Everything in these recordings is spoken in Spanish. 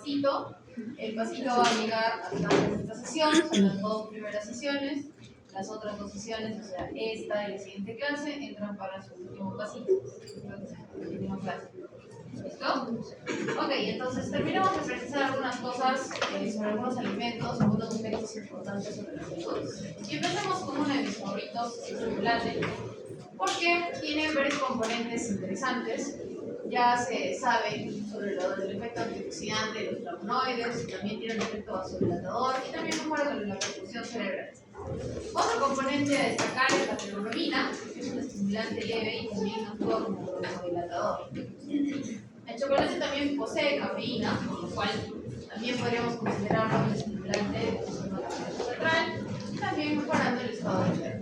pasito. El pasito va a llegar hasta esta sesión, son las dos primeras sesiones. Las otras dos sesiones, o sea, esta y la siguiente clase, entran para su último pasito. Entonces, última clase. ¿Listo? Ok, entonces terminamos de precisar algunas cosas sobre algunos alimentos, algunos aspectos importantes sobre la salud. Y empecemos con uno de mis favoritos, el chocolate, porque tiene varios componentes interesantes. Ya se sabe sobre el efecto antioxidante de los flavonoides, también tiene un efecto vasodilatador y también mejora la perfusión cerebral. Otro componente a destacar es la teobromina, que es un estimulante leve y también actúa como vasodilatador. El chocolate también posee cafeína, por lo cual también podríamos considerarlo un estimulante de sistema nervioso central y también mejorando el estado de ánimo.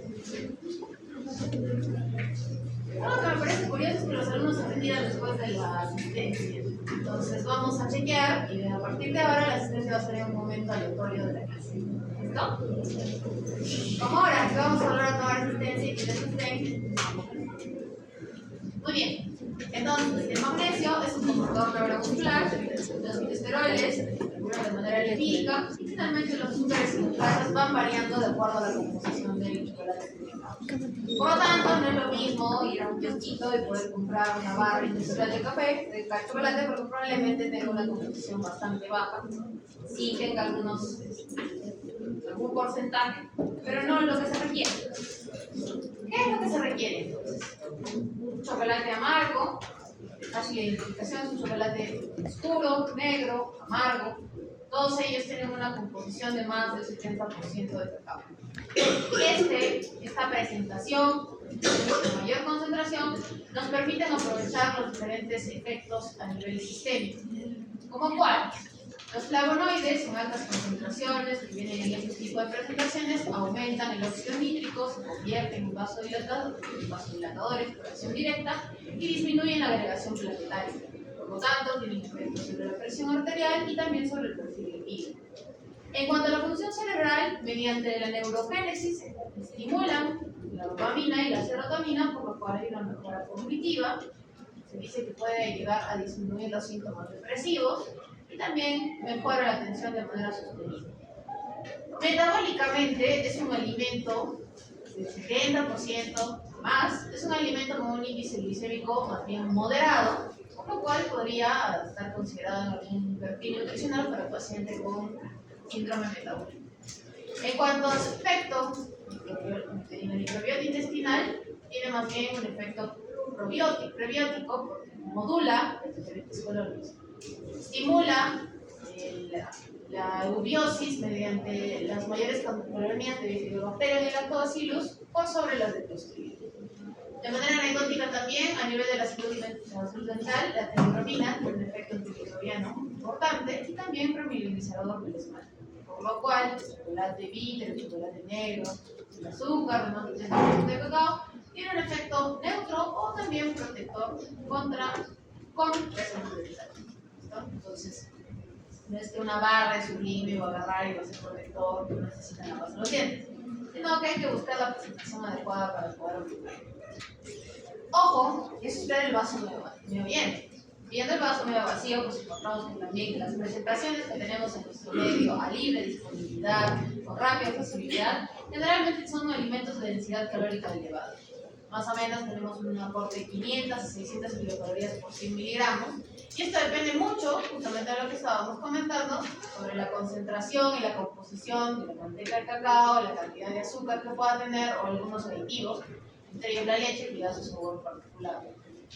Algo que me parece curioso es que los alumnos se retiran después de la asistencia. Entonces vamos a chequear y a partir de ahora la asistencia va a ser en un momento aleatorio de la clase. ¿Listo? Como ahora que vamos a volver a tomar asistencia y que les asisten. Muy bien. Entonces, el magnesio es un convertidor neuromuscular, los colesteroles regulan de manera lipídica y finalmente los azúcares y las grasas van variando de acuerdo a la composición del chocolate. Por lo tanto, no es lo mismo ir a un kiosquito y poder comprar una barra industrial de café, de chocolate, porque probablemente tenga una composición bastante baja, sí tenga algún porcentaje, pero no lo que se requiere. ¿Qué es lo que se requiere entonces? Un chocolate amargo, así la identificación es un chocolate oscuro, negro, amargo. Todos ellos tienen una composición de más del 70% de cacao. Esta presentación, esta mayor concentración, nos permite aprovechar los diferentes efectos a nivel sistémico. ¿Como cuál? Los flavonoides en altas concentraciones que vienen en este tipo de presentaciones aumentan el óxido nítrico, se convierten en vasodilatadores por acción directa y disminuyen la agregación planetaria. Por lo tanto, tienen efectos sobre la presión arterial y también sobre el perfil lipídico. En cuanto a la función cerebral, mediante la neurogénesis estimulan la dopamina y la serotonina, por lo cual hay una mejora cognitiva. Se dice que puede llegar a disminuir los síntomas depresivos y también mejora la atención de manera sostenible. Metabólicamente es un alimento del 70% más, es un alimento con un índice glicémico más bien moderado, por lo cual podría estar considerado en algún perfil nutricional para el paciente con síndrome metabólico. En cuanto a su efecto en el microbiota intestinal, tiene más bien un efecto prebiótico, porque modula los diferentes colonias. Estimula la eubiosis mediante las mayores colonias de Bifidobacterium y Lactobacillus por sobre las de Clostridium. De manera anecdótica también, a nivel de la salud dental, la teobromina tiene un efecto antimicrobiano importante y también remineralizador del esmalte. Por lo cual, el chocolate bitter, el chocolate negro, el azúcar, además del 30% de cacao, tiene un efecto neutro o también protector con presencia de vitamina. Entonces, no es que una barra es sublime o agarrar y va a ser protector, no necesita la base de los dientes, sino que hay que buscar la presentación adecuada para poder aplicar. Ojo, es usted el vaso medio lleno. Viendo el vaso medio vacío, pues encontramos que también las presentaciones que tenemos en nuestro medio a libre disponibilidad, con rápida facilidad, generalmente son alimentos de densidad calórica elevada. Más o menos tenemos un aporte de 500 a 600 kilocalorías por 100 miligramos. Y esto depende mucho, justamente de lo que estábamos comentando, sobre la concentración y la composición de la manteca de cacao, la cantidad de azúcar que pueda tener o algunos aditivos, entre ellos la leche, que da su sabor particular.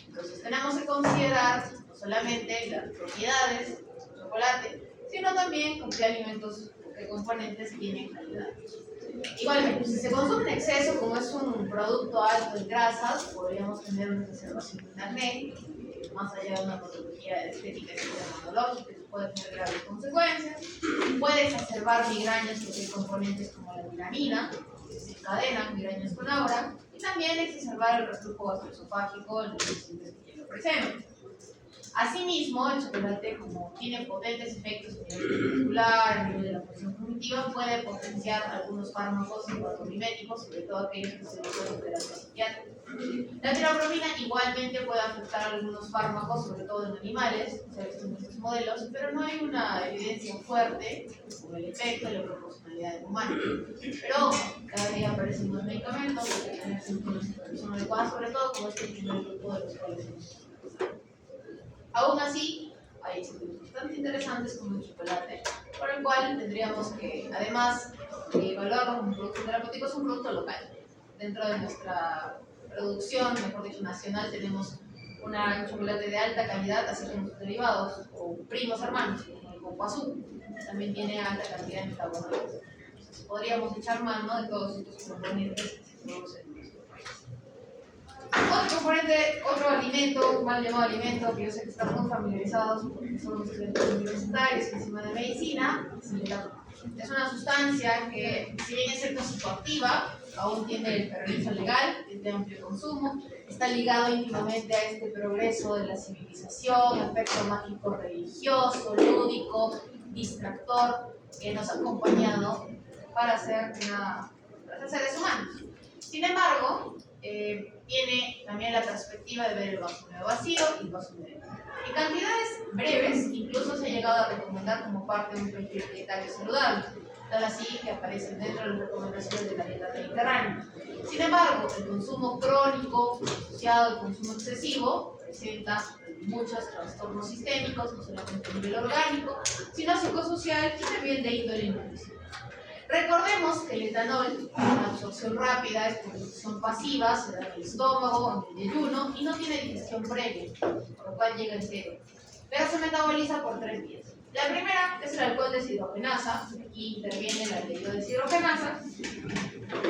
Entonces tenemos que considerar no solamente las propiedades del chocolate, sino también con qué alimentos, qué componentes tienen calidad. Igualmente, si se consume en exceso, como es un producto alto en grasas, podríamos tener una exacerbación de acné, más allá de una patología estética y dermatológica, que puede tener graves consecuencias. Puede exacerbar migrañas porque hay componentes como la tiramina, que se encadenan migrañas con aura, y también exacerbar el reflujo gastroesofágico en los pacientes que ya lo presentan. Asimismo, el chocolate, como tiene potentes efectos a nivel muscular, a nivel de la función cognitiva, puede potenciar algunos fármacos psicotomiméticos, sobre todo aquellos que se usan en terapia psiquiátrica. La tirapromina igualmente puede afectar algunos fármacos, sobre todo en animales, se ha visto en estos modelos, pero no hay una evidencia fuerte sobre el efecto y la proporcionalidad en humanos. Pero cada día aparecen más medicamentos que tienen síntomas que son adecuados, sobre todo como este primer grupo de los cuales hemos empezado. Aún así, hay estudios bastante interesantes como el chocolate, por el cual tendríamos que, además de evaluarlo como un producto terapéutico, es un producto local. Dentro de nuestra producción, mejor dicho, nacional, tenemos un chocolate de alta calidad, así como sus derivados, o primos hermanos, como el coco azul, también tiene alta cantidad de metabolitos. Entonces, podríamos echar mano de todos estos componentes que se producen en nuestro país. Otro componente, otro alimento, mal llamado alimento, que yo sé que están muy familiarizados porque somos estudiantes universitarios encima de medicina, es el etanol. Es una sustancia que, si bien es cierto psicoactiva, aún tiene el permiso legal, es de amplio consumo, está ligado íntimamente a este progreso de la civilización, aspecto mágico religioso, lúdico, distractor, que nos ha acompañado para ser seres humanos. Sin embargo, tiene también la perspectiva de ver el vaso medio vacío y el vaso medio lleno. En cantidades breves, incluso se ha llegado a recomendar como parte de un perfil dietario saludable, tal así que aparecen dentro de las recomendaciones de la dieta mediterránea. Sin embargo, el consumo crónico asociado al consumo excesivo presenta muchos trastornos sistémicos, no solamente a nivel orgánico, sino psicosocial y también de índole nutricional. Recordemos que el etanol tiene una absorción rápida, es producción pasiva, se da en el estómago, en el ayuno y no tiene digestión previa, por lo cual llega entero. Pero se metaboliza por 3 vías. La primera es el alcohol deshidrogenasa, aquí interviene la deshidrogenasa,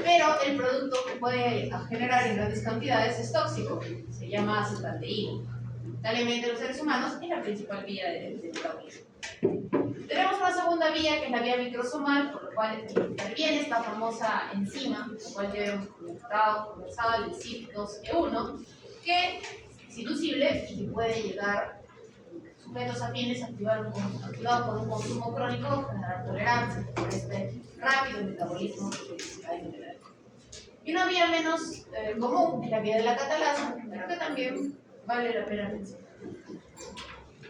pero el producto que puede generar en grandes cantidades es tóxico, se llama acetaldeído. Lamentablemente los seres humanos es la principal vía del metabolismo. Tenemos una segunda vía que es la vía microsomal, por lo cual interviene esta famosa enzima, la cual ya hemos conversado, el CYP2E1, que es inducible y que puede llegar sujetos afines activados por un consumo crónico, a generar tolerancia por este rápido metabolismo que hay en el alcohol. Y una vía menos común es la vía de la catalasa, pero que también vale la pena mencionar.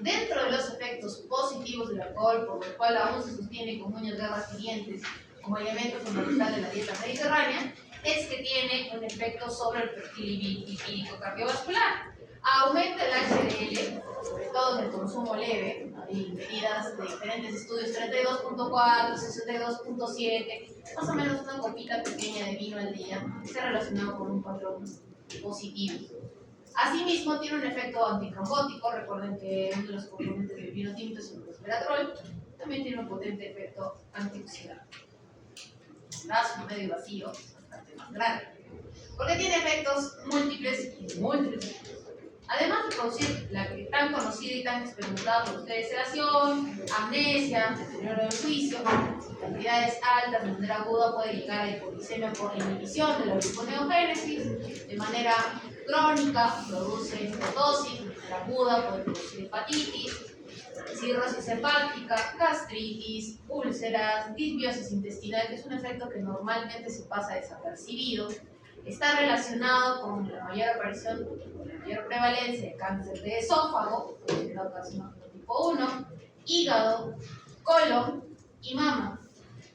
Dentro de los efectos positivos del alcohol, por lo cual aún se sostiene con uñas, garras y dientes como elemento fundamental de la dieta mediterránea, es que tiene un efecto sobre el perfil lipídico cardiovascular. Aumenta el HDL, sobre todo en el consumo leve, hay medidas de diferentes estudios, 32.4, 62.7, más o menos una copita pequeña de vino al día, está relacionado con un patrón positivo. Asimismo, tiene un efecto antitrombótico. Recuerden que uno de los componentes del vino tinto es el resveratrol. También tiene un potente efecto antioxidante. El vaso medio vacío es bastante más grande, porque tiene efectos múltiples y múltiples. Además de producir la que tan conocida y tan experimentada por ustedes, sedación, amnesia, deterioro del juicio, en cantidades altas de manera aguda puede llegar a hipoglicemia por la inhibición de la gluconeogénesis, de manera crónica produce cirrosis, de manera aguda puede producir hepatitis, cirrosis hepática, gastritis, úlceras, disbiosis intestinal, que es un efecto que normalmente se pasa desapercibido. Está relacionado con la mayor aparición, con la mayor prevalencia de cáncer de esófago, carcinoma tipo 1, hígado, colon y mama.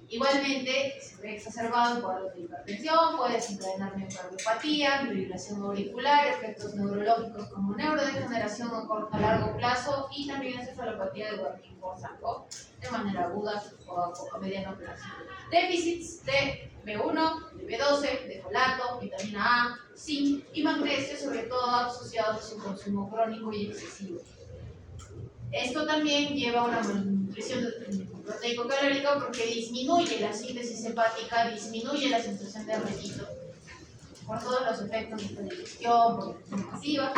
Igualmente, se ve exacerbado en cuadros de hipertensión, puede desencadenar miocardiopatía, fibrilación auricular, efectos neurológicos como neurodegeneración a largo plazo y también encefalopatía de Warthin-Korsakoff de manera aguda o a mediano plazo. Déficits de B1, de B12, de folato, vitamina A, zinc y magnesio, sobre todo asociados a su consumo crónico y excesivo. Esto también lleva a una malnutrición proteico-calórica porque disminuye la síntesis hepática, disminuye la sensación de apetito por todos los efectos de esta digestión, por la digestión masiva,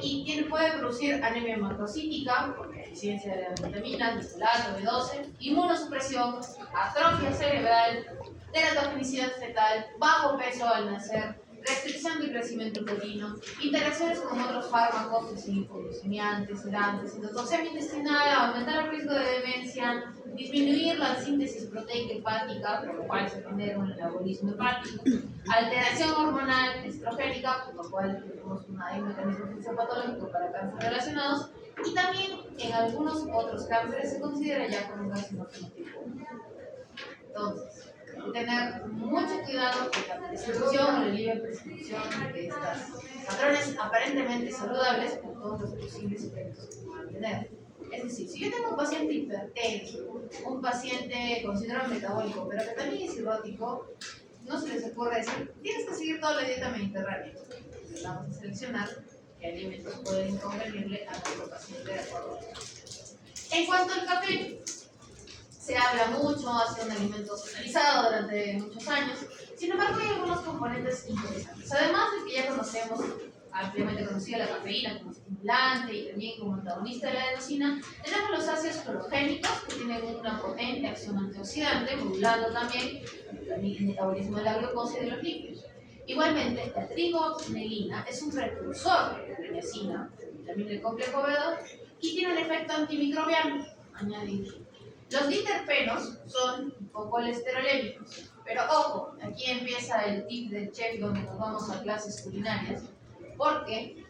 y puede producir anemia macrocítica por la deficiencia de las vitaminas, de folato, B12, inmunosupresión, atrofia cerebral, teratogenicidad fetal, bajo peso al nacer restricción del crecimiento uterino, interacciones con otros fármacos, hipoglucemiantes, sedantes, endotoxemia intestinal, aumentar el riesgo de demencia, disminuir la síntesis proteica hepática, por lo cual se genera un anabolismo hepático, alteración hormonal estrogénica, por lo cual tenemos un mecanismo fisiopatológico para cánceres relacionados, y también en algunos otros cánceres se considera ya como un carcinógeno tipo 1. Entonces, tener mucho cuidado con la prescripción o la libre prescripción de estos patrones aparentemente saludables por todos los posibles efectos que puedan tener. Es decir, si yo tengo un paciente hipertenso, un paciente con síndrome metabólico, pero que también es cirrótico, no se les ocurre decir, tienes que seguir toda la dieta mediterránea. Vamos a seleccionar qué alimentos pueden convenirle a nuestro paciente de acuerdo. En cuanto al café, se habla mucho, ha sido un alimento socializado durante muchos años. Sin embargo, hay algunos componentes interesantes. Además de que ya conocemos, ampliamente conocida la cafeína como estimulante y también como antagonista de la adenosina, tenemos los ácidos clorogénicos que tienen una potente acción antioxidante, modulando también el metabolismo de la glucosa y de los lípidos. Igualmente, la trigoxanilina es un precursor de la niacina, también del complejo B2, y tiene un efecto antimicrobiano añadido. Los diterpenos son hipocolesterolémicos, pero ojo, aquí empieza el tip del chef donde nos vamos a clases culinarias, porque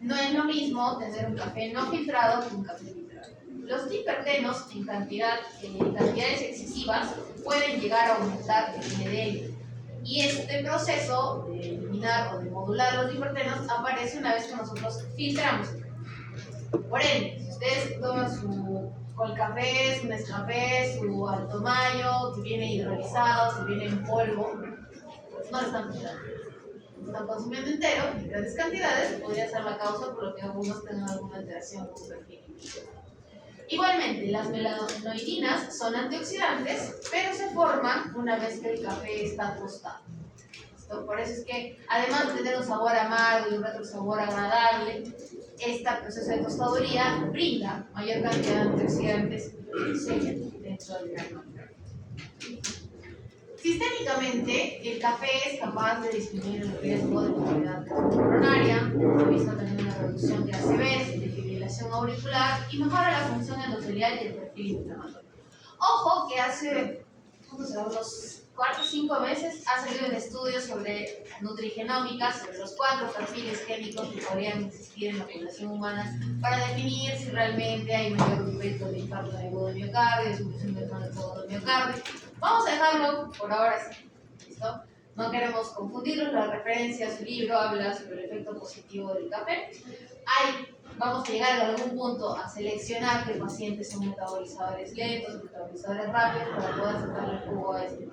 no es lo mismo tener un café no filtrado que un café filtrado. Los dipertenos en cantidades excesivas pueden llegar a aumentar el NDL, y este proceso de eliminar o de modular los dipertenos aparece una vez que nosotros filtramos. Por ende, si ustedes toman con el café, su Nescafé, su Alto Mayo, que viene hidrolizado, que viene en polvo, pues no lo están filtrando. Lo están consumiendo entero, en grandes cantidades, podría ser la causa por lo que algunos tengan alguna alteración con su perfil. Igualmente, las melanoidinas son antioxidantes, pero se forman una vez que el café está tostado. Por eso es que, además de tener un sabor amargo y un retrosabor agradable, este proceso de tostaduría brinda mayor cantidad de antioxidantes dentro del grano. Sistémicamente, el café es capaz de disminuir el riesgo de enfermedad coronaria, ha visto también una reducción de ACVs, de fibrilación auricular y mejora la función endotelial y el perfil inflamatorio. Ojo que hace unos 4 o 5 meses ha salido un estudio sobre nutrigenómica, sobre los 4 perfiles químicos que podrían existir en la población humana para definir si realmente hay mayor riesgo de infarto agudo de miocardio, de supresión del agudo de miocardio. Vamos a dejarlo por ahora así, ¿listo? No queremos confundirlos, la referencia a su libro habla sobre el efecto positivo del café. Vamos a llegar en algún punto a seleccionar qué pacientes son metabolizadores lentos, metabolizadores rápidos, para poder sacarle el jugo a este.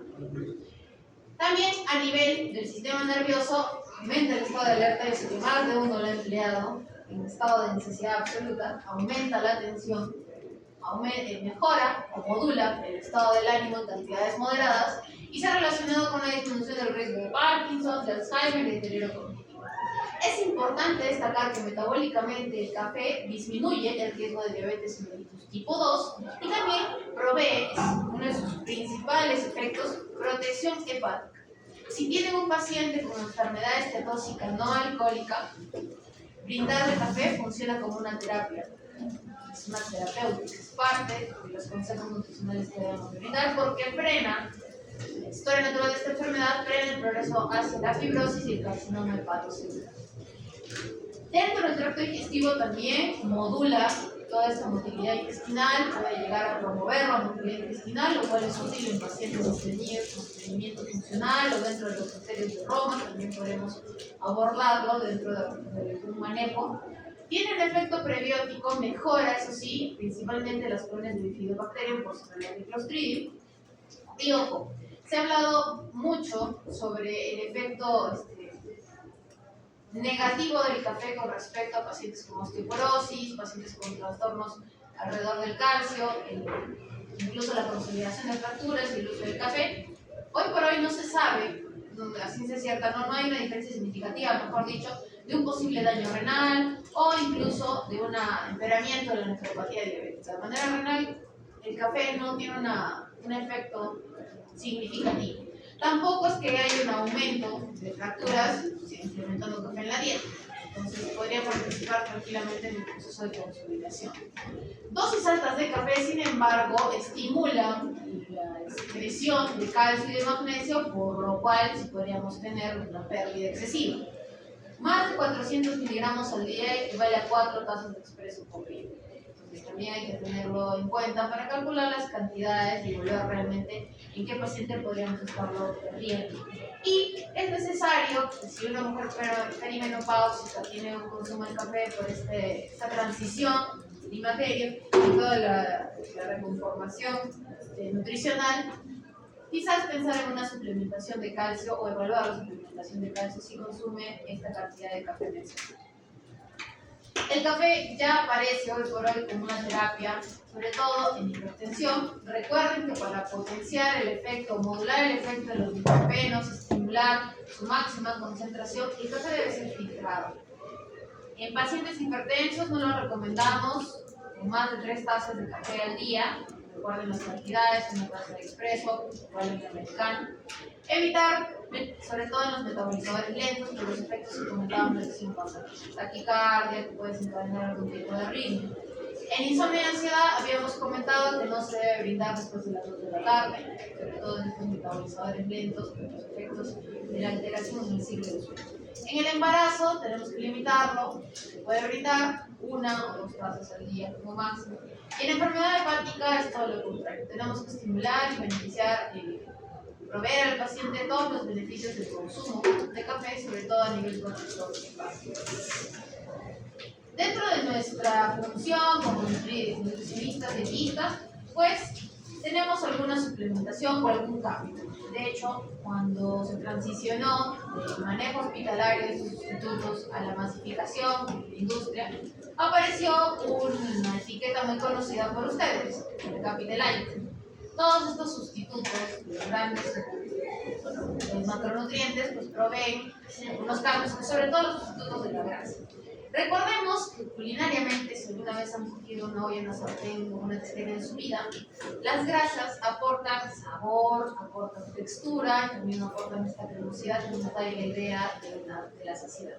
También a nivel del sistema nervioso, aumenta el estado de alerta, y si más de uno lo ha empleado en estado de necesidad absoluta, aumenta la tensión, mejora o modula el estado del ánimo en cantidades moderadas y se ha relacionado con la disminución del riesgo de Parkinson, de Alzheimer y de deterioro cognitivo. Es importante destacar que metabólicamente el café disminuye el riesgo de diabetes mellitus tipo 2 y también provee, uno de sus principales efectos, protección hepática. Si tienen un paciente con enfermedad estetóxica no alcohólica, brindarle café funciona como una terapia. Es una terapéutica, es parte de los consejos nutricionales que debemos brindar porque frena la historia natural de esta enfermedad, frena el progreso hacia la fibrosis y el carcinoma hepatocelular. Dentro del tracto digestivo también modula toda esta motilidad intestinal, puede llegar a promover la motilidad intestinal, lo cual es útil en pacientes estreñidos con estreñimiento funcional o dentro de los criterios de Roma, también podemos abordarlo dentro de un manejo. Tiene un efecto prebiótico, mejora, eso sí, principalmente las colonias de Bifidobacterium por sobre el Clostridium. Y ojo, se ha hablado mucho sobre el efecto negativo del café con respecto a pacientes con osteoporosis, pacientes con trastornos alrededor del calcio, incluso la consolidación de fracturas y el uso del café. Hoy por hoy no se sabe, a ciencia cierta, no hay una diferencia significativa, mejor dicho, de un posible daño renal o incluso de un empeoramiento de la nefropatía diabética. De manera renal, el café no tiene un efecto significativo. Tampoco es que haya un aumento de fracturas si implementando café en la dieta. Entonces podría participar tranquilamente en el proceso de consolidación. Dosis altas de café, sin embargo, estimulan la excreción de calcio y de magnesio, por lo cual sí podríamos tener una pérdida excesiva. Más de 400 miligramos al día equivale a 4 tazas de expreso por día. Entonces también hay que tenerlo en cuenta para calcular las cantidades y evaluar realmente en qué paciente podríamos estarlo perdiendo. Y es necesario que si una mujer perimenopáusica tiene un consumo de café por esta transición de climaterio y toda la reconformación nutricional, quizás pensar en una suplementación de calcio o evaluar la suplementación de calcio si consume esta cantidad de café mensual. El café ya aparece hoy por hoy como una terapia, sobre todo en hipertensión. Recuerden que para potenciar el efecto, modular el efecto de los lipopenos, estimular su máxima concentración, el café debe ser filtrado. En pacientes hipertensos no lo recomendamos con más de 3 tazas de café al día. Recuerden las cantidades, una taza de expreso, probablemente americano. Evitar, sobre todo en los metabolizadores lentos, por los efectos que comentábamos en la sesión pasada. Taquicardia, que puede desencadenar algún tipo de arritmia. En insomnio y ansiedad habíamos comentado que no se debe brindar después de las 2 de la tarde, sobre todo en estos metabolizadores lentos, por los efectos de la alteración en el ciclo del sueño. En el embarazo tenemos que limitarlo, se puede brindar 1 o 2 tazas al día como máximo. Y en enfermedad hepática es todo lo contrario, tenemos que estimular y beneficiar, proveer al paciente todos los beneficios del consumo de café, sobre todo a nivel cortisol hepático. Dentro de nuestra función como nutricionistas dietistas, pues tenemos alguna suplementación o algún cambio. De hecho, cuando se transicionó del manejo hospitalario de estos sustitutos a la masificación de la industria, apareció una etiqueta muy conocida por ustedes, el Capitalite. Todos estos sustitutos, los grandes los macronutrientes, pues proveen unos cambios, sobre todo los sustitutos de la grasa. Recordemos que culinariamente, si alguna vez han cogido una olla, una sartén o una tetera en su vida, las grasas aportan sabor, aportan textura y también aportan esta cremosidad que nos da la idea de la saciedad.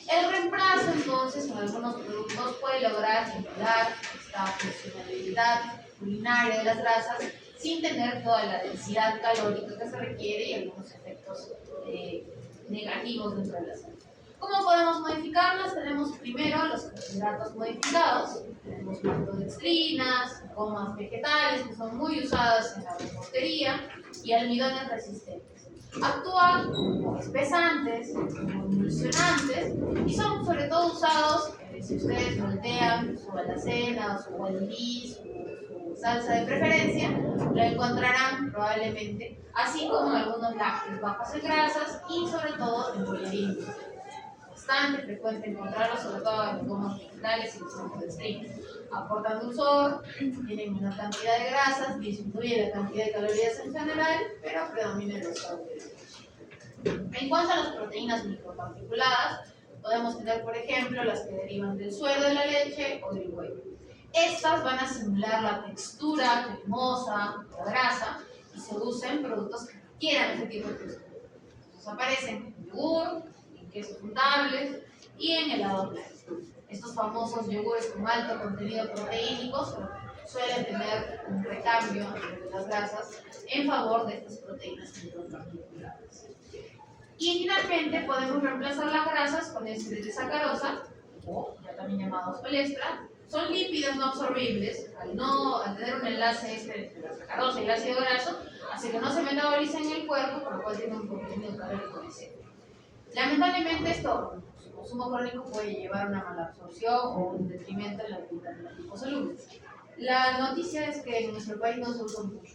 El reemplazo, entonces, con algunos productos puede lograr estimular esta funcionalidad culinaria de las grasas sin tener toda la densidad calórica que se requiere y algunos efectos negativos dentro de la salud. ¿Cómo podemos modificarlas? Tenemos primero los carbohidratos modificados, tenemos maltodextrinas, gomas vegetales que son muy usadas en la repostería y almidones resistentes. Actúan como espesantes, como emulsionantes y son sobre todo usados si ustedes voltean su alacena o su guandis, su salsa de preferencia, lo encontrarán probablemente, así como algunos lácteos bajos en grasas y sobre todo en bollerinos. Bastante frecuente encontrarlos, sobre todo en gomas vegetales y los maltodextrinas. Aportan dulzor, tienen menor cantidad de grasas, disminuye la cantidad de calorías en general, pero predominan los carbohidratos. En cuanto a las proteínas microparticuladas, podemos tener, por ejemplo, las que derivan del suero de la leche o del huevo. Estas van a simular la textura cremosa de la grasa y se usan en productos que requieran este tipo de textura. Entonces aparecen en yogur, en quesos untables y en helado blanco. Estos famosos yogures con alto contenido proteínico suelen tener un recambio de las grasas en favor de estas proteínas microparticuladas. Y finalmente podemos reemplazar las grasas con ésteres de sacarosa, o ya también llamados palestra. Son lípidos no absorbibles, al tener un enlace entre la sacarosa y el ácido graso, hace que no se metabolicen en el cuerpo, por lo cual tiene un contenido calórico excesivo. Lamentablemente esto, su consumo crónico puede llevar a una mala absorción o un detrimento en la vitamina liposolubles. La noticia es que en nuestro país no se usan mucho,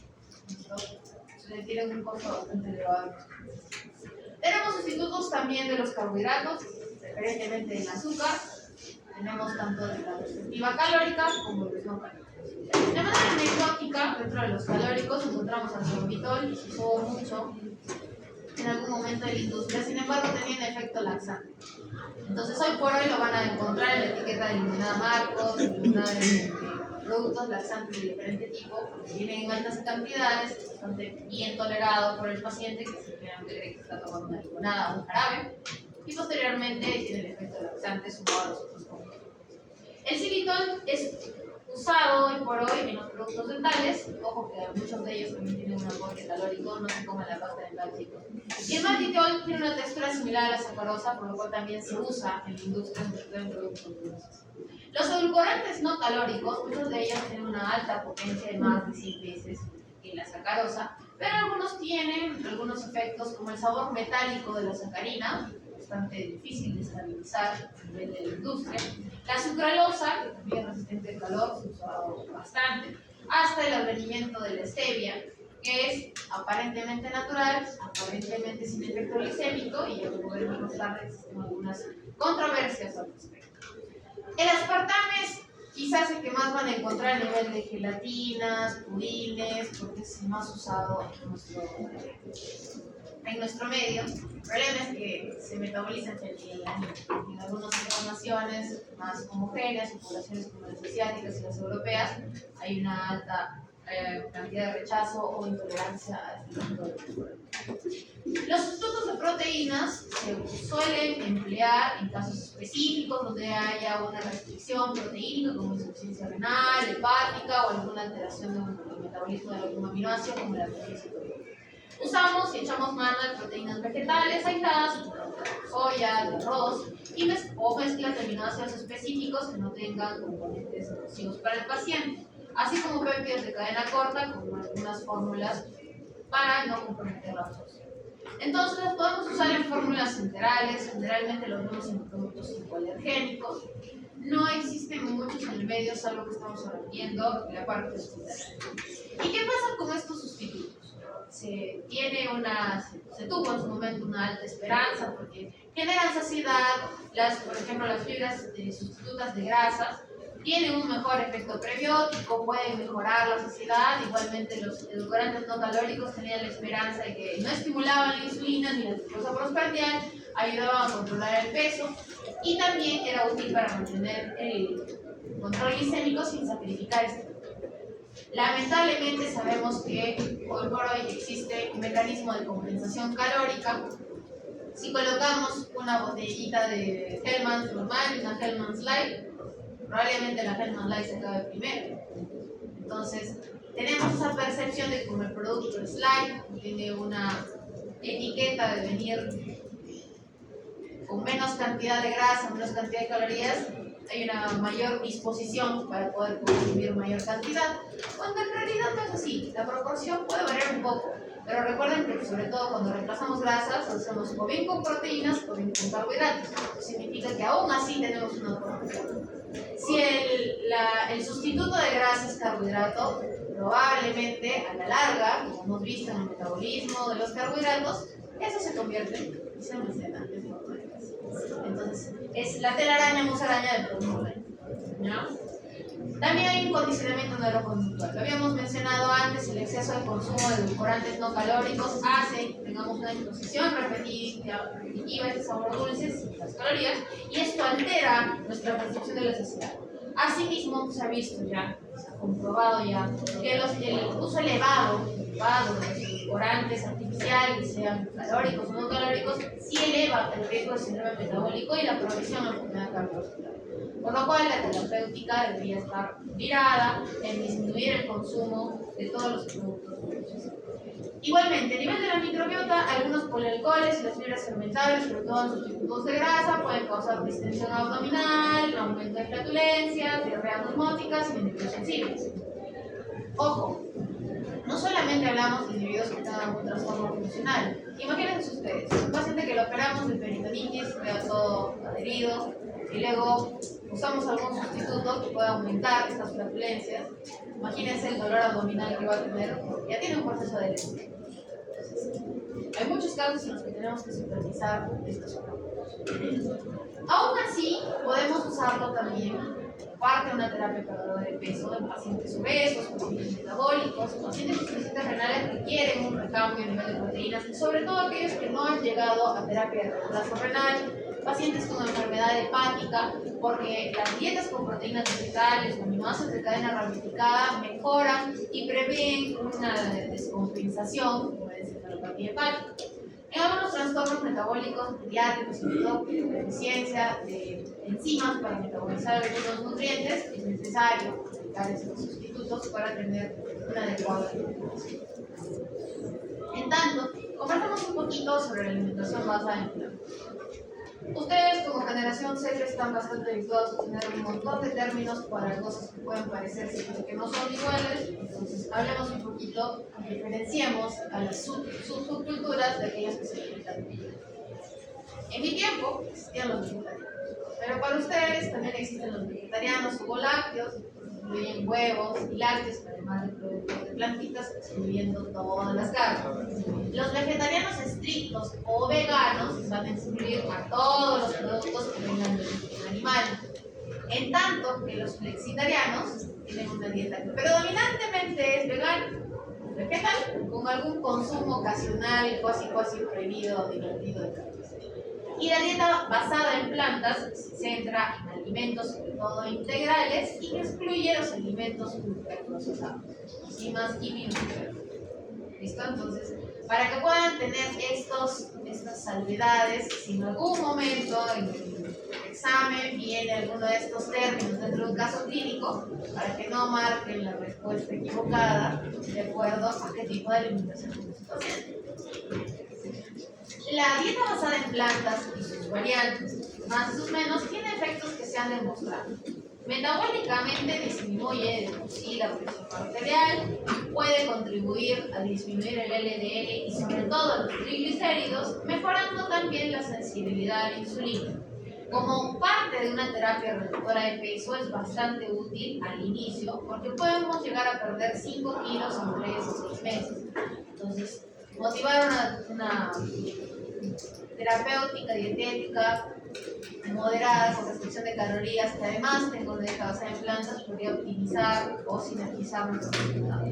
tienen un costo bastante elevado. Tenemos sustitutos también de los carbohidratos, preferentemente del azúcar. Tenemos tanto de la perspectiva calórica como de los no calóricos. De manera anecdótica, dentro de los calóricos encontramos al sorbitol, que se usó mucho en algún momento de la industria, sin embargo tenía un efecto laxante. Entonces hoy por hoy lo van a encontrar en la etiqueta de limonada Marcos, limonada de productos laxantes de diferente tipo, porque vienen en altas cantidades, es bastante bien tolerado por el paciente, que simplemente cree que está tomando una limonada o un jarabe, y posteriormente tiene el efecto laxante sumado a los otros compuestos. El xilitol es usado hoy por hoy en los productos dentales. Ojo que muchos de ellos también tienen un aporte calórico, no se comen la pasta dental, chicos. Y el malditol tiene una textura similar a la sacarosa, por lo cual también se usa en la industria en productos dulces. Los edulcorantes no calóricos, muchos de ellos tienen una alta potencia de más de 100 veces que la sacarosa, pero algunos tienen algunos efectos como el sabor metálico de la sacarina, bastante difícil de estabilizar a nivel de la industria. La sucralosa, que también es resistente al calor, se usa bastante, hasta el advenimiento de la stevia, que es aparentemente natural, aparentemente sin efecto glicémico, y ya como veremos más tarde existen algunas controversias al respecto. El aspartame es quizás el que más van a encontrar a nivel de gelatinas, pudines, porque es el más usado en nuestro medio. El problema es que se metaboliza en algunas informaciones más homogéneas, en poblaciones como las asiáticas y las europeas, hay una alta cantidad de rechazo o intolerancia a este tipo de componentes. Los sustitutos de proteínas se suelen emplear en casos específicos donde haya una restricción proteínica como insuficiencia renal, hepática o alguna alteración del metabolismo de algún aminoácido como la proteína. Usamos y echamos mano de proteínas vegetales aisladas, como soya, de arroz, o mezclas de aminoácidos específicos que no tengan componentes nocivos para el paciente, así como péptidos de cadena corta, como algunas fórmulas para no comprometer la absorción. Entonces, los podemos usar en fórmulas enterales, generalmente los vemos en productos hipoalergénicos. No existen muchos en el medio, salvo que estamos viendo la parte hospitalaria. ¿Y qué pasa con estos sustitutos? Se tuvo en su momento una alta esperanza porque generan saciedad, por ejemplo las fibras sustitutas de grasas tienen un mejor efecto prebiótico, pueden mejorar la saciedad. Igualmente los edulcorantes no calóricos tenían la esperanza de que no estimulaban la insulina ni la glucosa postprandial, ayudaban a controlar el peso y también era útil para mantener el control glicémico sin sacrificar este. Lamentablemente sabemos que hoy por hoy existe un mecanismo de compensación calórica. Si colocamos una botellita de Hellmann's normal y una Hellmann's Light, probablemente la Hellmann's Light se acabe primero. Entonces, tenemos esa percepción de que como el producto es light, tiene una etiqueta de venir con menos cantidad de grasa, menos cantidad de calorías, hay una mayor disposición para poder consumir mayor cantidad, cuando en realidad no es así. La proporción puede variar un poco, pero recuerden que sobre todo cuando reemplazamos grasas, lo hacemos o bien con proteínas o bien con carbohidratos. Eso significa que aún así tenemos una proporción. Si el sustituto de grasa es carbohidrato, probablemente a la larga, como hemos visto en el metabolismo de los carbohidratos, eso se convierte y se almacena en forma de grasa. Entonces, es la telaraña musaraña del producto. ¿No? También hay un condicionamiento neuroconductual. Lo habíamos mencionado antes, el exceso de consumo de edulcorantes no calóricos hace que tengamos una exposición repetitiva de sabor dulce sin las calorías, y esto altera nuestra percepción de la saciedad. Asimismo, se ha visto ya, se ha comprobado ya, que el uso elevado de los edulcorantes artificiales, sean calóricos o no calóricos, sí eleva el riesgo de síndrome metabólico y la progresión a la enfermedad cardiovascular. Por lo cual, la terapéutica debería estar virada en disminuir el consumo de todos los productos dulces. Igualmente, a nivel de la microbiota, algunos polialcoholes y las fibras fermentables, sobre todo en sustitutos de grasa, pueden causar distensión abdominal, aumento de flatulencias, diarreas osmóticas y beneficios sensibles. Ojo, no solamente hablamos de individuos que tengan algún trastorno funcional. Imagínense ustedes, un paciente que lo operamos de peritonitis, queda todo adherido, y luego usamos algún sustituto que pueda aumentar estas flatulencias. Imagínense el dolor abdominal que va a tener, ya tiene un proceso de lesión. Hay muchos casos en los que tenemos que supervisar estos productos. Aún así, podemos usarlo también parte de una terapia perdedora de peso en pacientes obesos, pacientes metabólicos, pacientes con insuficiencia renal que requieren un recambio a nivel de proteínas, y sobre todo aquellos que no han llegado a terapia de reemplazo renal, pacientes con enfermedad hepática, porque las dietas con proteínas vegetales, aminoácidos de cadena ramificada mejoran y prevén una descompensación, como es la encefalopatía hepática. En algunos trastornos metabólicos pediátricos, sobre todo deficiencia de enzimas para metabolizar algunos nutrientes, es necesario aplicar estos sustitutos para tener una adecuada alimentación. En tanto, conversamos un poquito sobre la alimentación basada en plantas. Ustedes como generación Z están bastante habituados a tener un montón de términos para cosas que pueden parecerse pero que no son iguales. Entonces hablemos un poquito, diferenciemos a las subculturas de aquellas que se alimentan bien. En mi tiempo existían los vegetarianos, pero para ustedes también existen los vegetarianos ovolácteos, incluyen huevos y lácteos, además de productos de plantitas, excluyendo todas las carnes. Los vegetarianos estrictos o veganos van a excluir a todos los productos que vengan de origen animal. En tanto que los flexitarianos tienen una dieta que predominantemente es vegana, vegetal, con algún consumo ocasional cuasi prohibido o divertido de carne. Y la dieta basada en plantas se centra en alimentos sobre todo integrales y que excluye los alimentos ultraprocesados, enzimas y biotiqueros. ¿Listo? Entonces, para que puedan tener estas salvedades, si en algún momento en el examen viene alguno de estos términos dentro de un caso clínico, para que no marquen la respuesta equivocada de acuerdo a qué tipo de alimentación están haciendo. La dieta basada en plantas y sus variantes, más y sus menos, tiene efectos que se han demostrado. Metabólicamente disminuye de por sí la presión arterial, puede contribuir a disminuir el LDL y sobre todo los triglicéridos, mejorando también la sensibilidad a la insulina. Como parte de una terapia reductora de peso es bastante útil al inicio porque podemos llegar a perder 5 kilos en 3 o 6 meses. Entonces, motivar una terapéutica, dietética, moderada, con restricción de calorías, que además tengo una dieta basada en plantas, podría optimizar o sinergizar nuestros resultados.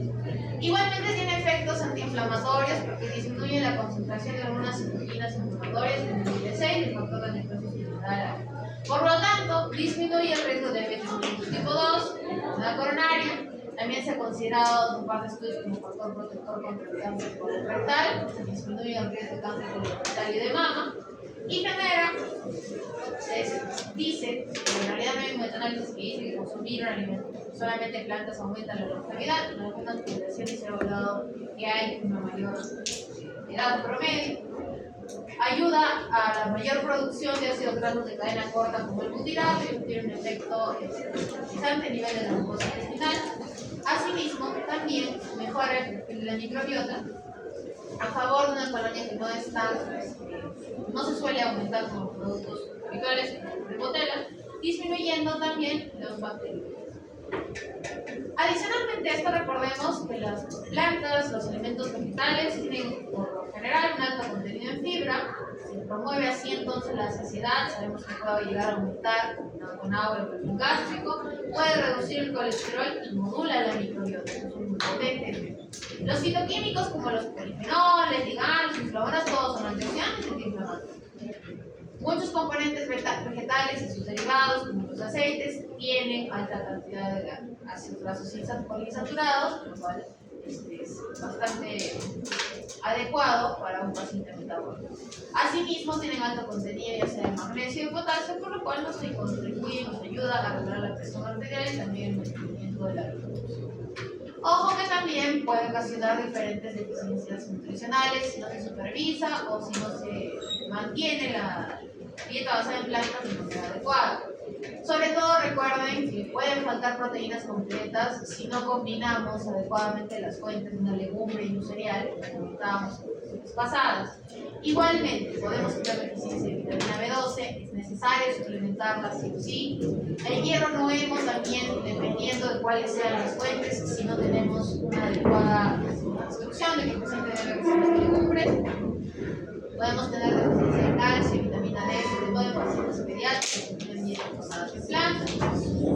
Igualmente tiene efectos antiinflamatorios porque disminuye la concentración de algunas citoquinas inflamatorias en el IL-6, el factor de necrosis celular. Por lo tanto, disminuye el riesgo de diabetes mellitus tipo 2, enfermedad coronaria. También se ha considerado en un par de estudios como factor protector contra el cáncer colorectal, se disminuye el riesgo de cáncer colorectal y de mama, y genera, se dice, en realidad no hay un metaanálisis que dice que consumir un alimento, solamente plantas aumentan la longevidad, en algunas poblaciones se ha hablado que hay una mayor edad promedio. Ayuda a la mayor producción de ácidos grasos de cadena corta como el butirato y tiene un efecto estabilizante a nivel de la mucosa intestinal. Asimismo, también mejora el perfil de la microbiota a favor de una colonia que no es tan, no se suele aumentar con los productos habituales como el botella, disminuyendo también los bacterias. Adicionalmente a esto, recordemos que las plantas, los alimentos vegetales tienen por lo general un alto contenido en fibra, se promueve así entonces la saciedad, sabemos que puede llegar a aumentar con agua el perfil gástrico, puede reducir el colesterol y modula la microbiota, eso es muy potente. Los fitoquímicos como los polifenoles, liganos, inflamatorios, todos son antioxidantes y antiinflamatorios. Muchos componentes vegetales y sus derivados, como los aceites, tienen alta cantidad de ácidos grasos poliinsaturados, lo cual es bastante adecuado para un paciente metabólico. Asimismo, tienen alto contenido ya sea de magnesio y potasio, por lo cual nos contribuye, nos ayuda a regular la presión arterial y también el mantenimiento de la reproducción. Ojo que también puede ocasionar diferentes deficiencias nutricionales si no se supervisa o si no se mantiene la dieta basada en plantas de manera adecuada. Sobre todo recuerden que pueden faltar proteínas completas si no combinamos adecuadamente las fuentes de una legumbre y un cereal, como comentábamos en las pasadas. Igualmente, podemos tener deficiencia de vitamina B12, es necesario suplementarla sí o sí. El hierro no hemos también, dependiendo de cuáles sean las fuentes, si no tenemos una adecuada instrucción de que el paciente debe recibir legumbres. Podemos tener deficiencia de calcio y vitamina D, sobre todo en pacientes pediátricos que tienen dietas basadas en plantas.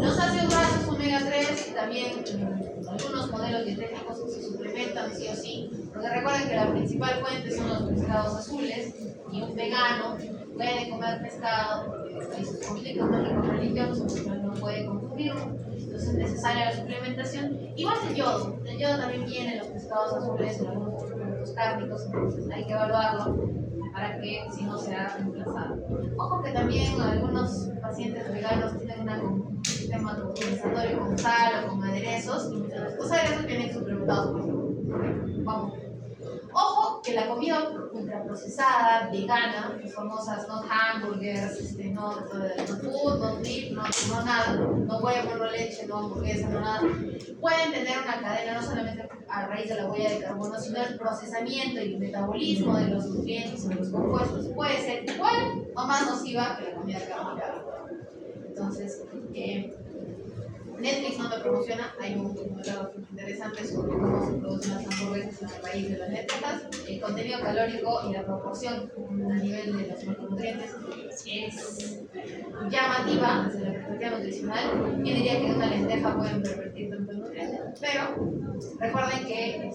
Los ácidos grasos omega 3 también en algunos modelos dietéticos que se suplementan sí o sí, porque recuerden que la principal fuente son los pescados azules y un vegano puede comer pescado, porque hay sus conflictos mágicos religiosos, pero no puede consumirlo. Entonces es necesaria la suplementación. Igual el yodo también viene en los pescados azules, en algunos productos cárnicos, entonces hay que evaluarlo para que si no sea reemplazado. Ojo que también algunos pacientes veganos tienen un sistema compensatorio con sal o con aderezos, y muchas veces los aderezos vienen suplementados por vamos. Ojo que la comida ultraprocesada, vegana, las famosas no hamburgers, no food, no beef, no nada, no huevo, no leche, no hamburguesa, no nada, pueden tener una cadena no solamente a raíz de la huella de carbono, sino el procesamiento y el metabolismo de los nutrientes y de los compuestos puede ser igual o más nociva que la comida carbohidratada. Entonces, Netflix no me promociona, hay un documental interesante sobre cómo se producen las hamburguesas en el país de las letras. El contenido calórico y la proporción a nivel de los macronutrientes es llamativa desde la perspectiva nutricional. Yo diría que una lenteja pueden pervertir tantos nutrientes, pero recuerden que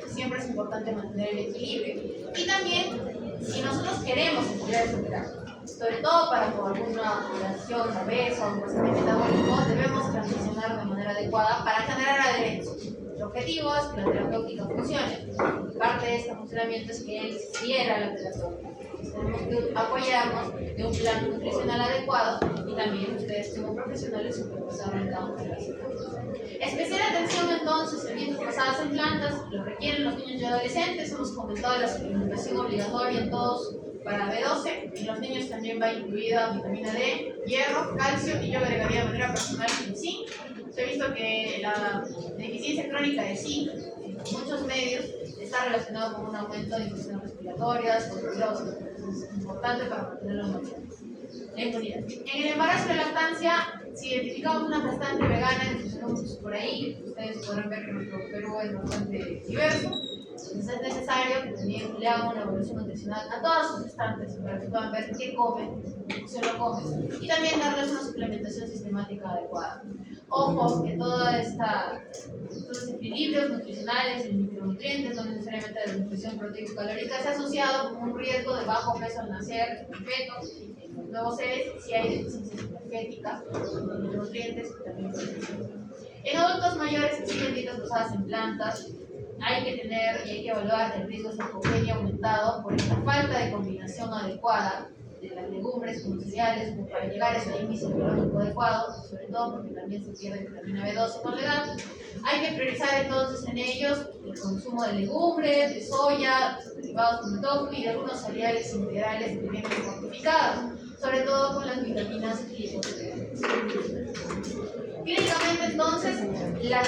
siempre es importante mantener el equilibrio. Y también, si nosotros queremos estudiar superar, sobre todo para alguna población obesa o un porcentaje metabólico, debemos transicionar de manera adecuada para generar adherencia. El objetivo es que la terapéutica funcione. Y parte de este funcionamiento es que él siguiera la terapéutica. Tenemos que apoyarnos de un plan nutricional adecuado y también ustedes como profesionales supervisar en cada una de las situaciones. Especial atención entonces en dietas basadas en plantas, lo requieren los niños y adolescentes. Hemos comentado la suplementación obligatoria en todos para B12, en los niños también va incluida vitamina D, hierro, calcio y yo agregaría de manera personal el zinc. Se ha visto que la deficiencia crónica de zinc en muchos medios está relacionado con un aumento de infecciones respiratorias, tuberculosis, entonces es importante para mantener la inmunidad. En el embarazo y la lactancia, si identificamos una gestante vegana, entonces por ahí ustedes podrán ver que nuestro Perú es bastante diverso. Entonces es necesario que también le hagan una evaluación nutricional a todas sus gestantes para que puedan ver qué comen, qué se lo comen, y también darles una suplementación sistemática adecuada. Ojo que todos estos equilibrios nutricionales y micronutrientes, no necesariamente la nutrición proteico-calórica, se ha asociado con un riesgo de bajo peso al nacer en fetos, en los nuevos seres, si hay deficiencias energéticas, micronutrientes y también en adultos mayores que siguen dietas basadas en plantas. Hay que tener y hay que evaluar el riesgo de sarcopenia aumentado por esta falta de combinación adecuada de las legumbres con los cereales para llegar a ese índice biológico adecuado, sobre todo porque también se pierde vitamina B12 con la edad. Hay que priorizar entonces en ellos el consumo de legumbres, de soya, derivados como tofu y de algunos cereales integrales que vienen fortificados, sobre todo con las vitaminas y proteínas. Clínicamente entonces, las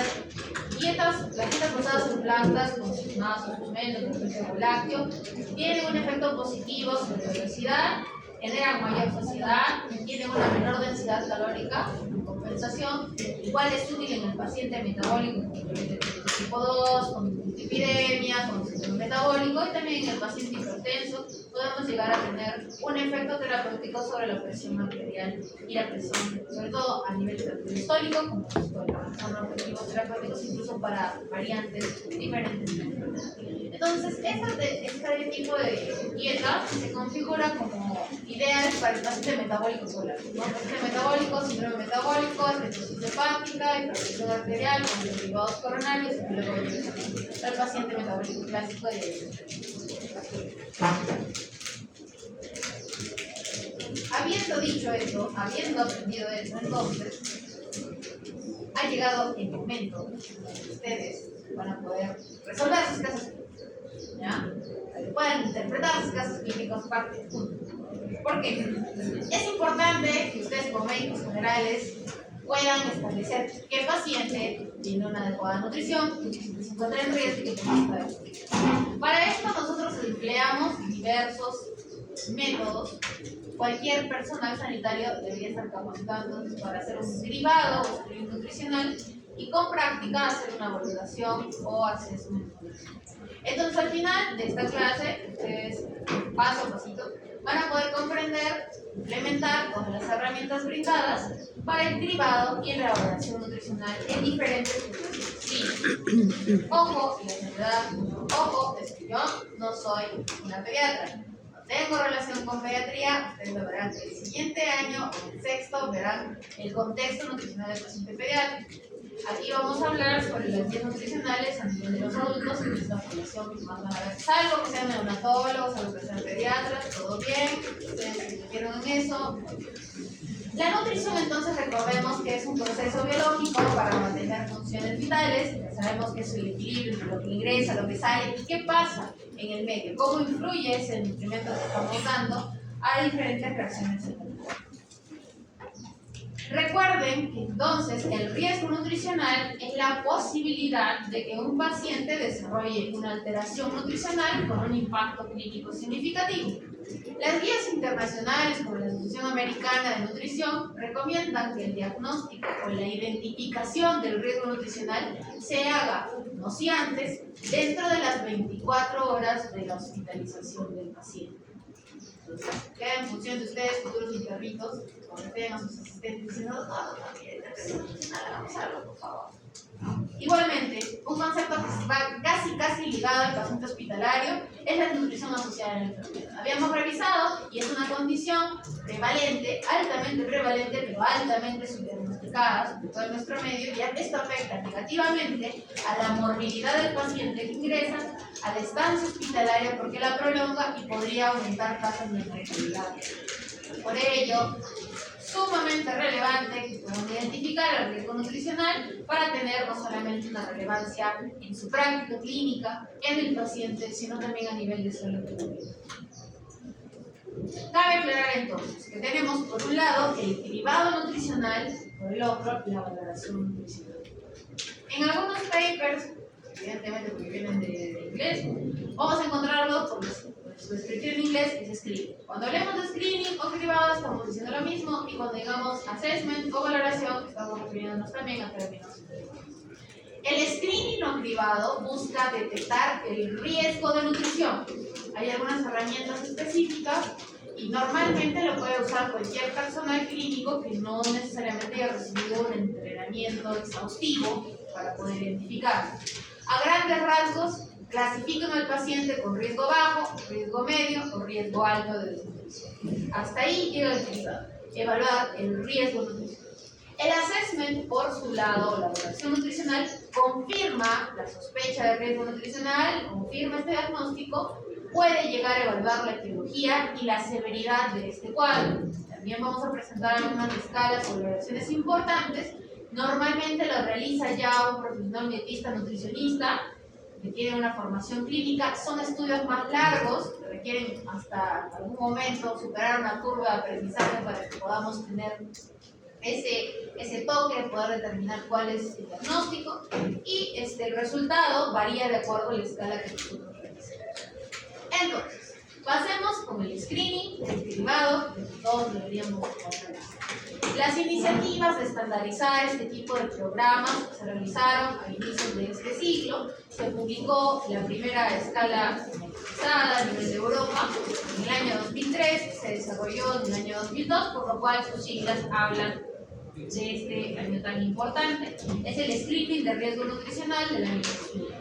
dietas basadas en plantas, consignadas en suplementos, por ejemplo lácteo, tienen un efecto positivo sobre la obesidad, generan mayor saciedad, tienen una menor densidad calórica, en compensación, igual es útil en el paciente metabólico con diabetes tipo 2, con dislipidemia, con síndrome metabólico, y también en el paciente hipertenso podemos llegar a tener un efecto terapéutico sobre la presión arterial y la presión, sobre todo a nivel histórico como sistólico. Son objetivos terapéuticos incluso para variantes diferentes. Entonces, este tipo de dieta se configura como ideal para el paciente metabólico solar, ¿no? Paciente metabólico, síndrome metabólico, estenosis hepática, hipertensión arterial, con derivados coronarios, y luego el paciente metabólico clásico de diabetes. Habiendo dicho eso, habiendo aprendido eso, entonces ha llegado el momento en que ustedes van a poder resolver sus casos clínicos, ¿ya? Pueden interpretar sus casos clínicos parte 1. ¿Por qué? Es importante que ustedes como médicos generales puedan establecer qué paciente tiene una adecuada nutrición, que se encuentra en riesgo y que necesita de. Para esto nosotros empleamos diversos métodos. Cualquier personal sanitario debería estar capacitado entonces para hacer un derivado o screening nutricional y con práctica hacer una valoración o assessment. Entonces al final de esta clase, ustedes paso a pasito van a poder comprender, implementar todas las herramientas brindadas para el derivado y la valoración nutricional en diferentes situaciones. Sí. Ojo, y la verdad, ojo, es que yo no soy una pediatra. tengo relación con pediatría, ustedes lo verán el siguiente año o el sexto, verán el contexto nutricional del paciente pediátrico. Aquí vamos a hablar sobre las guías nutricionales a nivel de los adultos, que es la población que más van a ver. Salvo que sean neonatólogos, salvo que sean pediatras, todo bien, ustedes se metieron en eso. La nutrición, entonces, recordemos que es un proceso biológico para mantener funciones vitales. Ya sabemos que es el equilibrio entre lo que ingresa, lo que sale. ¿Y qué pasa en el medio? ¿Cómo influye ese nutrimento que estamos dando a diferentes reacciones en el cuerpo? Recuerden que entonces el riesgo nutricional es la posibilidad de que un paciente desarrolle una alteración nutricional con un impacto clínico significativo. Las guías internacionales como la Asociación Americana de Nutrición recomiendan que el diagnóstico o la identificación del riesgo nutricional se haga, no si antes, dentro de las 24 horas de la hospitalización del paciente. Entonces, queda en función de ustedes, futuros internitos, cuando tengan a sus asistentes diciendo, no, también, hagamos algo, por favor. Igualmente, un concepto que va casi ligado al paciente hospitalario es la nutrición asociada a la enfermedad. Habíamos revisado y es una condición prevalente, altamente prevalente, pero altamente subdiagnosticada, sobre todo en nuestro medio, y esto afecta negativamente a la morbilidad del paciente que ingresa, a la estancia hospitalaria porque la prolonga y podría aumentar tasas de mortalidad. Por ello, sumamente relevante que podamos identificar el riesgo nutricional para tener no solamente una relevancia en su práctica clínica, en el paciente, sino también a nivel de salud pública. Cabe aclarar entonces que tenemos por un lado el cribado nutricional, por el otro la valoración nutricional. En algunos papers, evidentemente porque vienen de inglés, vamos a encontrarlo por su descripción en inglés que se escribe. Cuando hablemos de screening o cribado estamos diciendo lo mismo, y cuando digamos assessment o valoración estamos refiriéndonos también a términos sinónimos. El screening no cribado busca detectar el riesgo de nutrición. Hay algunas herramientas específicas y normalmente lo puede usar cualquier personal clínico que no necesariamente haya recibido un entrenamiento exhaustivo para poder identificarlo. A grandes rasgos, clasifican al paciente con riesgo bajo, riesgo medio o riesgo alto de desnutrición. Hasta ahí llega el cribado, evaluar el riesgo nutricional. El assessment, por su lado, la evaluación nutricional, confirma la sospecha de riesgo nutricional, confirma este diagnóstico, puede llegar a evaluar la etiología y la severidad de este cuadro. También vamos a presentar algunas escalas o valoraciones importantes. Normalmente lo realiza ya un profesional dietista nutricionista que tiene una formación clínica. Son estudios más largos, que requieren hasta algún momento superar una curva de aprendizaje para que podamos tener ese toque de poder determinar cuál es el diagnóstico, y el resultado varía de acuerdo a la escala que nosotros realizamos. Entonces, pasemos con el screening, el cribado, que todos deberíamos realizar. Las iniciativas de estandarizar este tipo de programas se realizaron a inicios de este siglo. Se publicó la primera escala normalizada a nivel de Europa en el año 2003, se desarrolló en el año 2002, por lo cual sus siglas hablan de este año tan importante. Es el screening de riesgo nutricional del año 2002.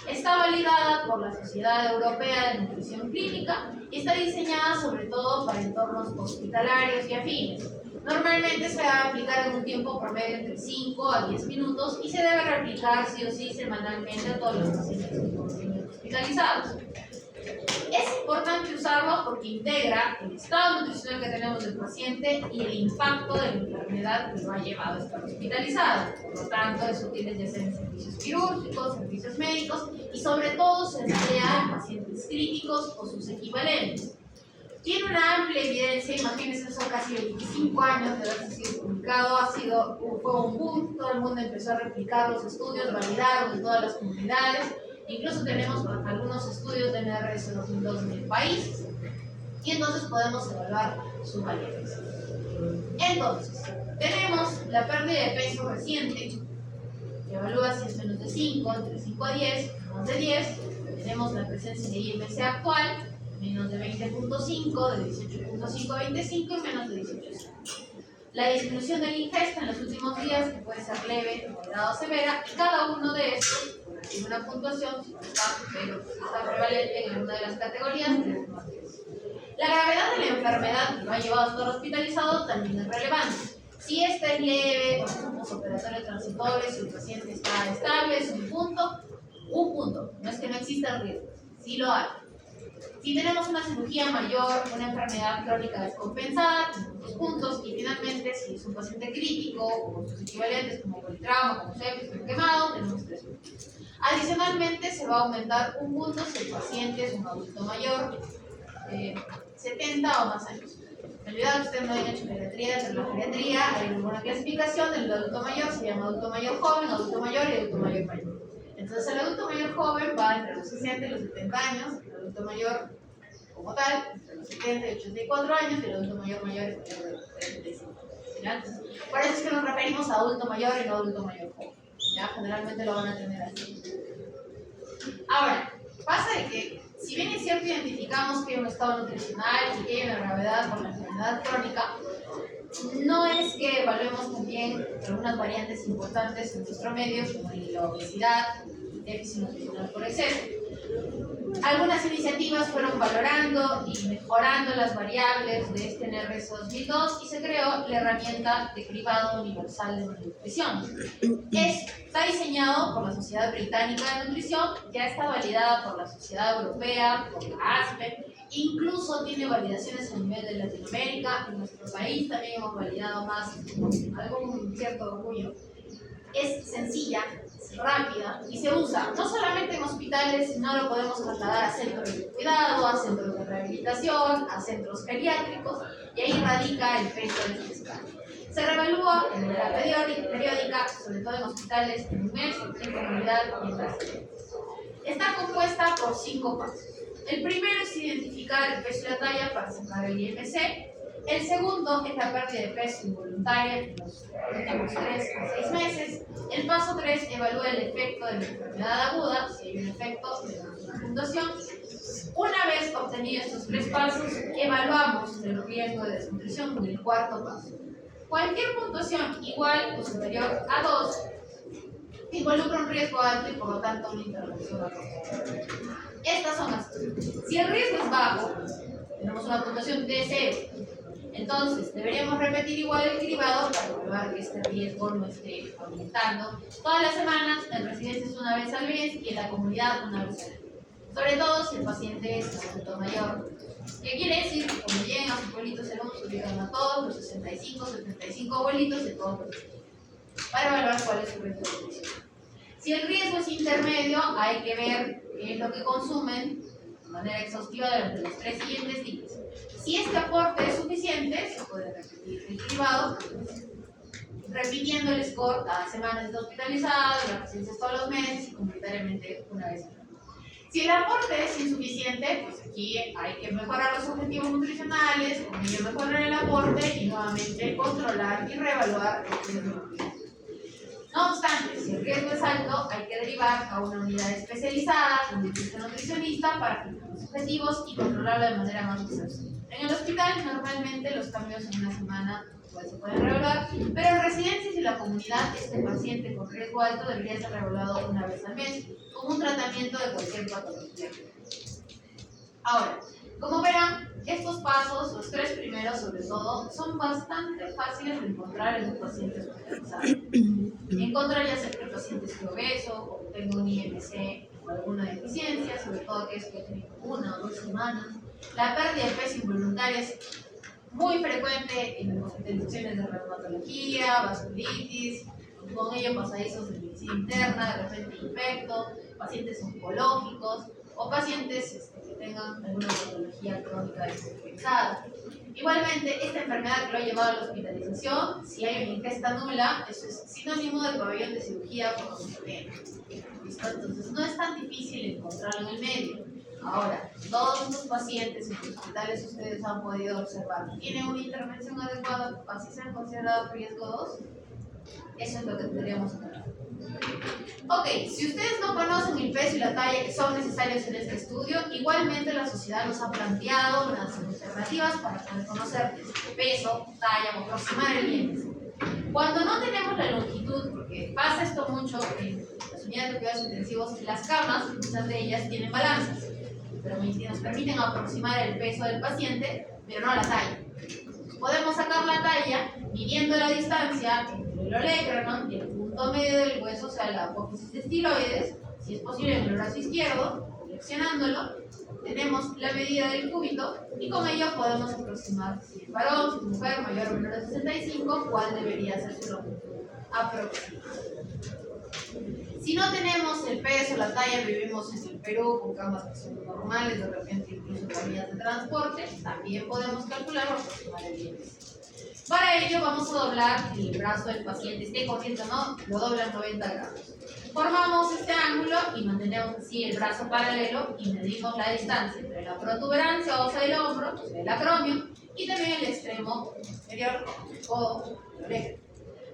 Está validada por la Sociedad Europea de Nutrición Clínica y está diseñada sobre todo para entornos hospitalarios y afines. Normalmente se va a aplicar en un tiempo promedio entre 5 a 10 minutos y se debe replicar sí o sí semanalmente a todos los pacientes que estén hospitalizados. Es importante usarlo porque integra el estado nutricional que tenemos del paciente y el impacto de la enfermedad que lo ha llevado a estar hospitalizado. Por lo tanto, es útil ya sea en servicios quirúrgicos, servicios médicos y sobre todo se emplea en pacientes críticos o sus equivalentes. Tiene una amplia evidencia, imagínense, son casi 25 años de haberse sido publicado, fue un boom, todo el mundo empezó a replicar los estudios, validaron en todas las comunidades. Incluso tenemos algunos estudios de NRS 2002 en el país y entonces podemos evaluar su validez. Entonces, tenemos la pérdida de peso reciente, que evalúa si es menos de 5, entre 5 a 10, más de 10. Tenemos la presencia de IMC actual, menos de 20.5, de 18.5 a 25 y menos de 18. La disminución de la ingesta en los últimos días, que puede ser leve, moderada o severa, y cada uno de estos tiene una puntuación, si no está, pero está prevalente en alguna de las categorías, de 1 a 3. La gravedad de la enfermedad que lo ha llevado a estar hospitalizado también es relevante. Si esta es leve, o es un postoperatorio transitorio, si el paciente está estable, es un punto, no es que no exista el riesgo, sí lo hay. Si tenemos una cirugía mayor, una enfermedad crónica descompensada, tenemos 2 puntos, y finalmente, si es un paciente crítico, o sus equivalentes como politrauma, como sepsis, como quemado, tenemos 3 puntos. Adicionalmente, se va a aumentar 1 punto si el paciente es un adulto mayor, 70 o más años. Me olvidaba que ustedes no habían hecho geriatría. Dentro de la geriatría hay una clasificación del adulto mayor, se llama adulto mayor joven, adulto mayor y adulto mayor mayor. Entonces el adulto mayor joven va entre los 60 y los 70 años, el adulto mayor como tal, entre los 70 y 84 años, y el adulto mayor mayor es mayor de los 45. Entonces, por eso es que nos referimos a adulto mayor y no adulto mayor joven. ¿Ya? Generalmente lo van a tener así. Ahora, pasa de que, si bien es cierto, identificamos que hay un estado nutricional y que hay una gravedad por la enfermedad crónica, no es que evaluemos también algunas variantes importantes en nuestro medio, como la obesidad y déficit nutricional por exceso. Algunas iniciativas fueron valorando y mejorando las variables de este NRS 2002 y se creó la herramienta de cribado universal de nutrición. Está diseñado por la Sociedad Británica de Nutrición, ya está validada por la Sociedad Europea, por la ASPE, incluso tiene validaciones a nivel de Latinoamérica. En nuestro país también hemos validado más, con algún cierto orgullo. Es sencilla, es rápida y se usa no solamente en hospitales, sino lo podemos trasladar a centros de cuidado, a centros de rehabilitación, a centros geriátricos, y ahí radica el peso de este escala. Se reevalúa de manera periódica, sobre todo en hospitales, en un mes, en comunidad y en residencias. Está compuesta por 5 pasos. El primero es identificar el peso y la talla para sacar el IMC. El segundo es la pérdida de peso involuntaria en los últimos 3 a 6 meses. El paso 3 evalúa el efecto de la enfermedad aguda, si hay un efecto de una puntuación. Una vez obtenidos estos 3 pasos, evaluamos el riesgo de desnutrición con el 4º paso. Cualquier puntuación igual o superior a 2 involucra un riesgo alto y por lo tanto una intervención apropiada. Estas son las cosas. Si el riesgo es bajo, tenemos una puntuación de 0. Entonces, deberíamos repetir igual el cribado para comprobar que este riesgo no esté aumentando todas las semanas, en residencias una vez al mes y en la comunidad una vez al mes. Sobre todo si el paciente es adulto mayor. ¿Qué quiere decir? Que cuando lleguen a sus abuelitos se los ubican a todos los 65, 75 abuelitos de todos los pacientes para evaluar cuál es su riesgo de nutrición. Si el riesgo es intermedio, hay que ver qué es lo que consumen de manera exhaustiva durante los 3 siguientes días. Si este aporte es suficiente, se puede repetir el cribado, repitiendo el score cada semana está hospitalizado, las residencias todos los meses y comunitariamente una vez al mes. Si el aporte es insuficiente, pues aquí hay que mejorar los objetivos nutricionales, con ello mejorar el aporte y nuevamente controlar y reevaluar el riesgo nutricional. No obstante, si el riesgo es alto, hay que derivar a una unidad especializada con nutricionista para fijar los objetivos y controlarlo de manera más exhaustiva. En el hospital, normalmente los cambios en una semana se pueden reevaluar, pero en residencias y la comunidad, este paciente con riesgo alto debería ser reevaluado una vez al mes, como un tratamiento de cualquier patología. Ahora, como verán, estos pasos, los 3 primeros sobre todo, son bastante fáciles de encontrar en un paciente hospitalizado. Encontrar ya sea que el paciente esté obeso o tenga un IMC o alguna deficiencia, sobre todo que es que tiene 1 o 2 semanas. La pérdida de peso involuntaria es muy frecuente en hospitalizaciones de reumatología, vasculitis, con ello pasadizos de medicina interna, de repente infecto, pacientes oncológicos o pacientes que tengan alguna patología crónica descompensada. Igualmente, esta enfermedad que lo ha llevado a la hospitalización, si hay una ingesta nula, eso es sinónimo de pabellón de cirugía por oxígeno. Entonces, no es tan difícil encontrarlo en el medio. Ahora, todos los pacientes en los hospitales ustedes han podido observar, ¿tienen una intervención adecuada? ¿Así se han considerado riesgo 2? Eso es lo que tendríamos que ver. Ok, si ustedes no conocen el peso y la talla que son necesarios en este estudio, igualmente la sociedad nos ha planteado unas alternativas para poder conocer peso, talla o aproximar el índice. Cuando no tenemos la longitud, porque pasa esto mucho en las unidades de cuidados intensivos, las camas, muchas de ellas tienen balanzas. nos permiten aproximar el peso del paciente, pero no la talla. Podemos sacar la talla midiendo la distancia entre el olecranon y el punto medio del hueso, o sea, la apófisis de estiloides, si es posible en el brazo izquierdo, flexionándolo. Tenemos la medida del cúbito y con ello podemos aproximar si es varón, si es mujer, mayor o menor de 65, cuál debería ser su longitud aproximada. Si no tenemos el peso, la talla, vivimos en el Perú con camas que son normales, de repente incluso camillas de transporte, también podemos calcular o aproximar el IMC. Para ello vamos a doblar el brazo del paciente, esté consciente o no, lo doblan 90 grados. Formamos este ángulo y mantenemos así el brazo paralelo y medimos la distancia entre la protuberancia ósea del hombro, el acromio, y también el extremo inferior o la oreja.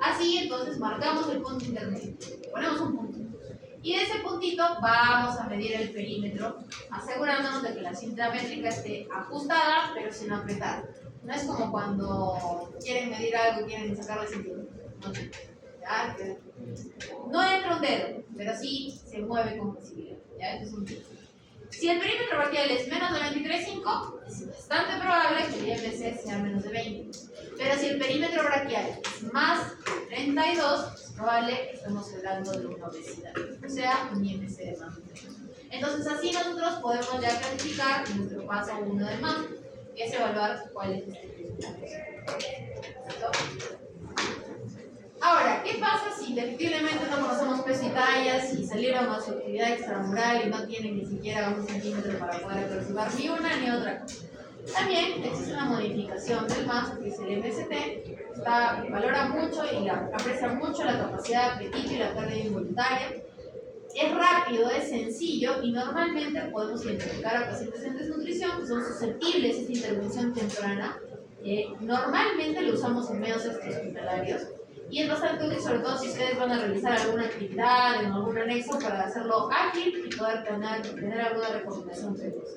Así entonces marcamos el punto intermedio, ponemos un punto. Y de ese puntito vamos a medir el perímetro, asegurándonos de que la cinta métrica esté ajustada, pero sin apretar. No es como cuando quieren medir algo y quieren sacar la cintura. No entra un dedo, pero sí se mueve con facilidad. ¿Ya? Este es un tip. Si el perímetro braquial es menos de 23,5, es bastante probable que el IMC sea menos de 20. Pero si el perímetro braquial es más de 32, es probable que estemos hablando de una obesidad, o sea, un IMC de más de 30. Entonces, así nosotros podemos ya clasificar nuestro paso 1 de más, que es evaluar cuál es este peso. Ahora, ¿qué pasa si definitivamente no conocemos peso y tallas y salieron a su actividad extramural y no tienen ni siquiera 1 centímetro para poder aproximar ni una ni otra cosa? También existe una modificación del MAS, que es el MST, valora mucho y aprecia mucho la capacidad de apetito y la pérdida involuntaria. Es rápido, es sencillo y normalmente podemos identificar a pacientes en desnutrición que son susceptibles a esta intervención temprana. Normalmente lo usamos en medios extrahospitalarios y es bastante útil, sobre todo si ustedes van a realizar alguna actividad en algún anexo para hacerlo ágil y poder tener alguna recomendación precoz.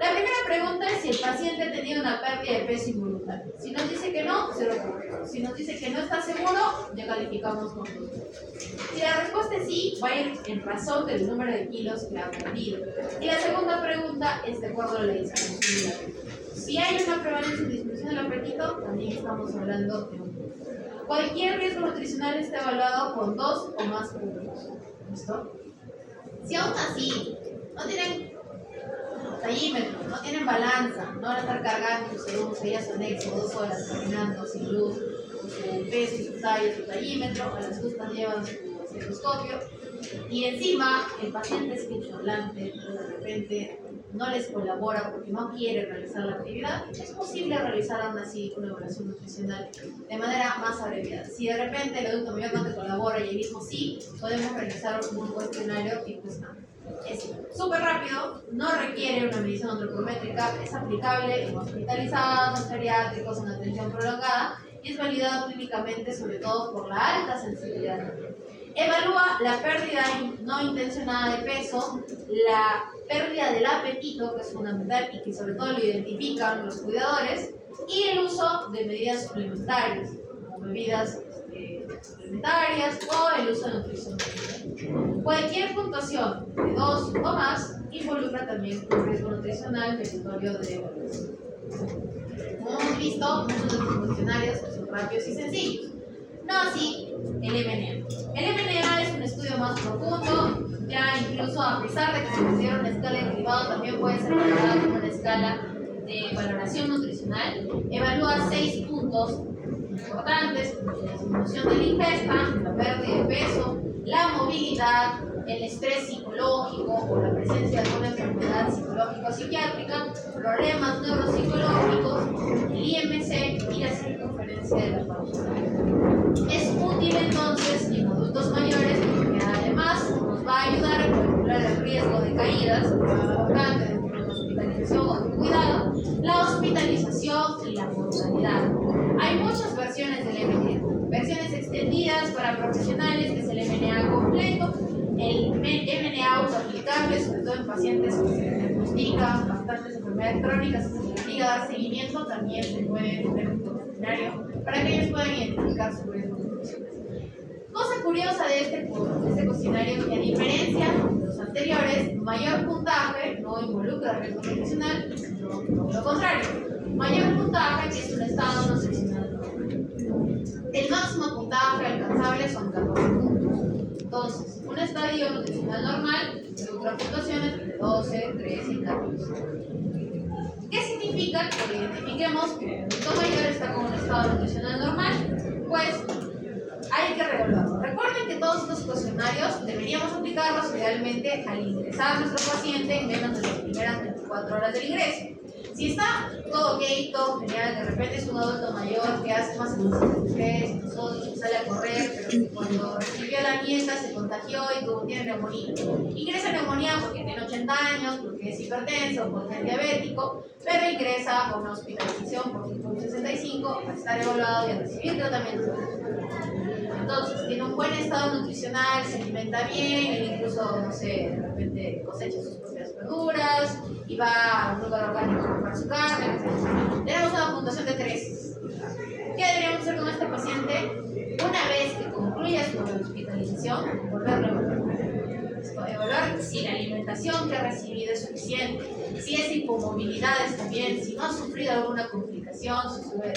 La primera pregunta es si el paciente ha tenido una pérdida de peso involuntaria. Si nos dice que no, se lo correcto. Si nos dice que no está seguro, ya calificamos con 2. Si la respuesta es sí, va a ir en razón del número de kilos que ha perdido. Y la segunda pregunta es de acuerdo a la disponibilidad. Si hay una prevalencia de disminución del apetito, también estamos hablando de un punto. Cualquier riesgo nutricional está evaluado con 2 o más puntos. ¿Listo? Si aún así no tienen tallímetro, no tienen balanza, no van a estar cargando según sellas anexo 2 horas caminando sin luz, su peso y su talla, su tallímetro, a las justas llevan su estetoscopio y encima el paciente es quechohablante, de repente no les colabora porque no quiere realizar la actividad, es posible realizar aún así una evaluación nutricional de manera más abreviada. Si de repente el adulto mayor no te colabora y el mismo sí, podemos realizar un cuestionario y pues no. Es súper rápido, no requiere una medición antropométrica, es aplicable en hospitalizados, en geriátricos, en atención prolongada y es validado clínicamente sobre todo por la alta sensibilidad. Evalúa la pérdida no intencionada de peso, la pérdida del apetito, que es fundamental y que sobre todo lo identifican los cuidadores, y el uso de medidas suplementarias, como bebidas suplementarias o el uso de nutrición. Cualquier puntuación de 2 o más involucra también un riesgo nutricional meritorio de evaluación. Como hemos visto, muchos de los cuestionarios son rápidos y sencillos. No así el MNA. El MNA es un estudio más profundo, ya incluso a pesar de que se considera una escala de cribado, también puede ser valorada como una escala de valoración nutricional. Evalúa 6 puntos importantes, la disminución de la ingesta, la pérdida de peso, la movilidad, el estrés psicológico o la presencia de alguna enfermedad psicológico-psiquiátrica, problemas neuropsicológicos, el IMC y la circunferencia de la pausa. Es útil entonces en adultos mayores porque además nos va a ayudar a calcular el riesgo de caídas, importante dentro de la hospitalización o de cuidado, la hospitalización y la mortalidad. Hay muchas versiones del MNA, versiones extendidas para profesionales, que es el MNA completo, el MNA autoaplicable, sobre todo en pacientes que se diagnostican bastantes enfermedades crónicas, que se les obliga a dar seguimiento, también se puede poner un cuestionario para que ellos puedan identificar su riesgo. Cosa curiosa de este cuestionario, que a diferencia de los anteriores, mayor puntaje no involucra riesgo nutricional, sino lo contrario. Mayor puntaje, que es un estado nutricional. El máximo puntaje alcanzable son 14 puntos. Entonces, un estadio nutricional normal involucra puntuaciones entre 12, 13 y 14. ¿Qué significa? Que identifiquemos que el adulto mayor está con un estado nutricional normal, pues hay que revolverlo. Recuerden que todos estos cuestionarios deberíamos aplicarlos idealmente al ingresar a nuestro paciente en menos de las primeras 24 horas del ingreso. Si está todo ok, todo genial, de repente es un adulto mayor que hace más ejercicio que ustedes, nosotros, sale a correr, pero que cuando recibió la nieta se contagió y tiene neumonía. Ingresa neumonía porque tiene 80 años, porque es hipertenso, porque es diabético, pero ingresa a una hospitalización por 65 a estar evaluado y a recibir tratamiento. Entonces, tiene un buen estado nutricional, se alimenta bien, incluso, no sé, de repente cosecha sus propias verduras y va a un lugar orgánico a comprar su carne, etc. Tenemos una puntuación de 3. ¿Qué deberíamos hacer con este paciente? Una vez que concluya su hospitalización, volverlo a evaluar. Evaluar si la alimentación que ha recibido es suficiente, si esa hipomovilidad está bien, si no ha sufrido alguna complicación,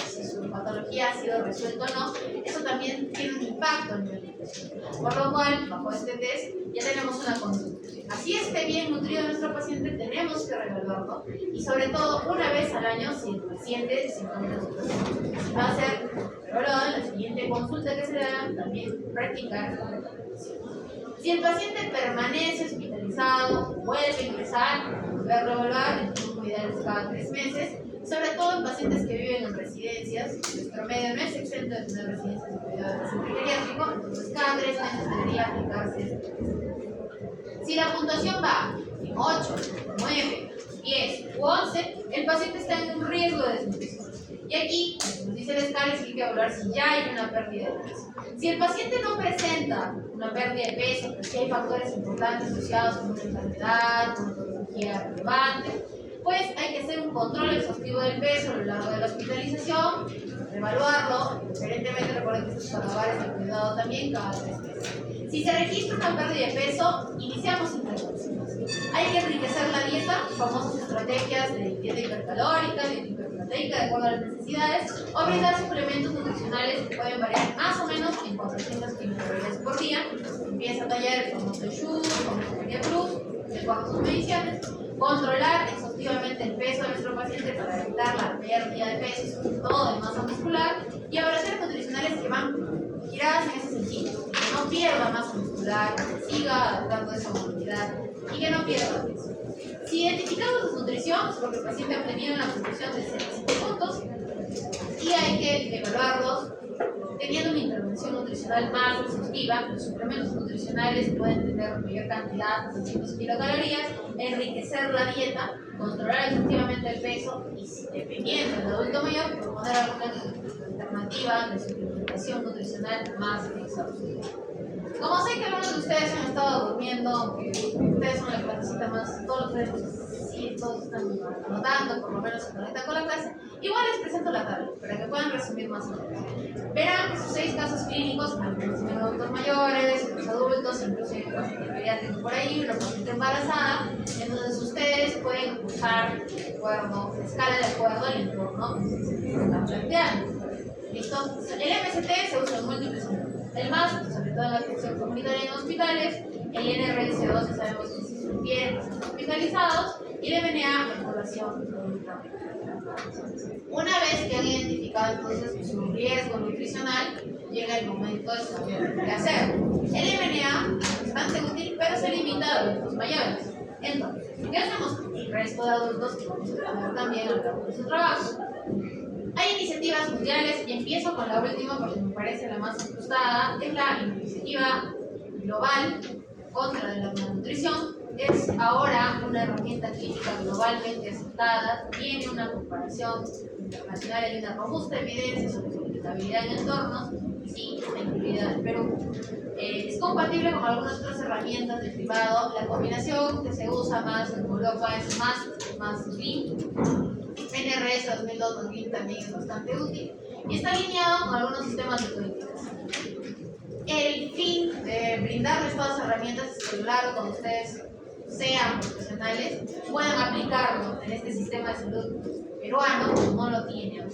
si su patología ha sido resuelta o no. Eso también tiene un impacto en la alimentación. Por lo cual, bajo este test, ya tenemos una conducta. Así esté bien nutrido nuestro paciente, tenemos que reevaluarlo, y sobre todo una vez al año si el paciente se encuentra en situación. Va a ser reevaluado en la siguiente consulta que se le haga, también practicar esta recomendación. Si el paciente permanece hospitalizado, vuelve a ingresar, volverlo a evaluar, el tiempo ideal es cada 3 meses, sobre todo en pacientes que viven en residencias. Nuestro medio no es exento de tener residencias de cuidado del paciente geriátrico, entonces cada 3 meses debería aplicarse este test. Si la puntuación va en 8, 9, 10 u 11, el paciente está en un riesgo de desnutrición. Y aquí, nos dice la escala, es que hay que evaluar si ya hay una pérdida de peso. Si el paciente no presenta una pérdida de peso, pero sí hay factores importantes asociados con una enfermedad, con una patología relevante, pues hay que hacer un control exhaustivo del peso a lo largo de la hospitalización, evaluarlo, preferentemente recuerden que estos malabares de cuidado también cada 3 meses. Si se registra una pérdida de peso, iniciamos intervenciones. Hay que enriquecer la dieta, famosas estrategias de dieta hipercalórica, dieta hiperproteica de acuerdo a las necesidades, o brindar suplementos nutricionales que pueden variar más o menos en 400 kilocalorías por día. Empieza a tallar el famoso Shu, el famoso Media Plus, de acuerdo a sus mediciones. Controlar exhaustivamente el peso de nuestro paciente para evitar la pérdida de peso, sobre todo de masa muscular, y evaluaciones nutricionales que van giradas en ese sentido, que no pierda masa muscular, que siga adaptando esa movilidad y que no pierda peso. Si identificamos desnutrición, es porque el paciente ha obtenido una puntuación de 7 puntos y hay que evaluarlos teniendo una intervención nutricional más exhaustiva. Los suplementos nutricionales pueden tener mayor cantidad, 200 kilocalorías, enriquecer la dieta, controlar efectivamente el peso y, dependiendo del adulto mayor, proponer alguna alternativa de suplementación nutricional más exhaustiva. Como sé que algunos de ustedes han estado durmiendo, aunque ustedes son la clasecita más, todos ustedes sí, todos están anotando, por lo menos se conectan con la clase, igual les presento la tabla para que puedan resumir más o menos. Verán que sus 6 casos clínicos, algunos tienen adultos mayores, los adultos, incluso hay un paciente pediátrico por ahí, una paciente embarazada. Entonces ustedes pueden usar de acuerdo, la escala de acuerdo al entorno que se están planteando. ¿Listo? El MST se usa en múltiples entornos. El MAS, sobre todo en la atención comunitaria en hospitales, el NRS2 sabemos que se sugiere en los hospitalizados, y el MNA en población adulta. Una vez que han identificado entonces su riesgo nutricional, llega el momento de saber qué hacer. El MNA es bastante útil, pero se limita a adultos mayores. Entonces, ¿qué hacemos con el resto de adultos que vamos a ver también al cabo de su trabajo? Hay iniciativas mundiales, y empiezo con la última porque me parece la más ajustada, es la iniciativa global contra la malnutrición. Es ahora una herramienta clínica globalmente aceptada, tiene una comparación internacional y una robusta evidencia sobre su aplicabilidad en entornos, y sí, está incluida en Perú. Es compatible con algunas otras herramientas de privado. La combinación que se usa más en Europa es más Slim. NRS 2002-2000 también es bastante útil y está alineado con algunos sistemas de codificación. El fin de brindarles todas las herramientas es que, claro, cuando ustedes sean profesionales, puedan aplicarlo en este sistema de salud peruano, no lo tienen.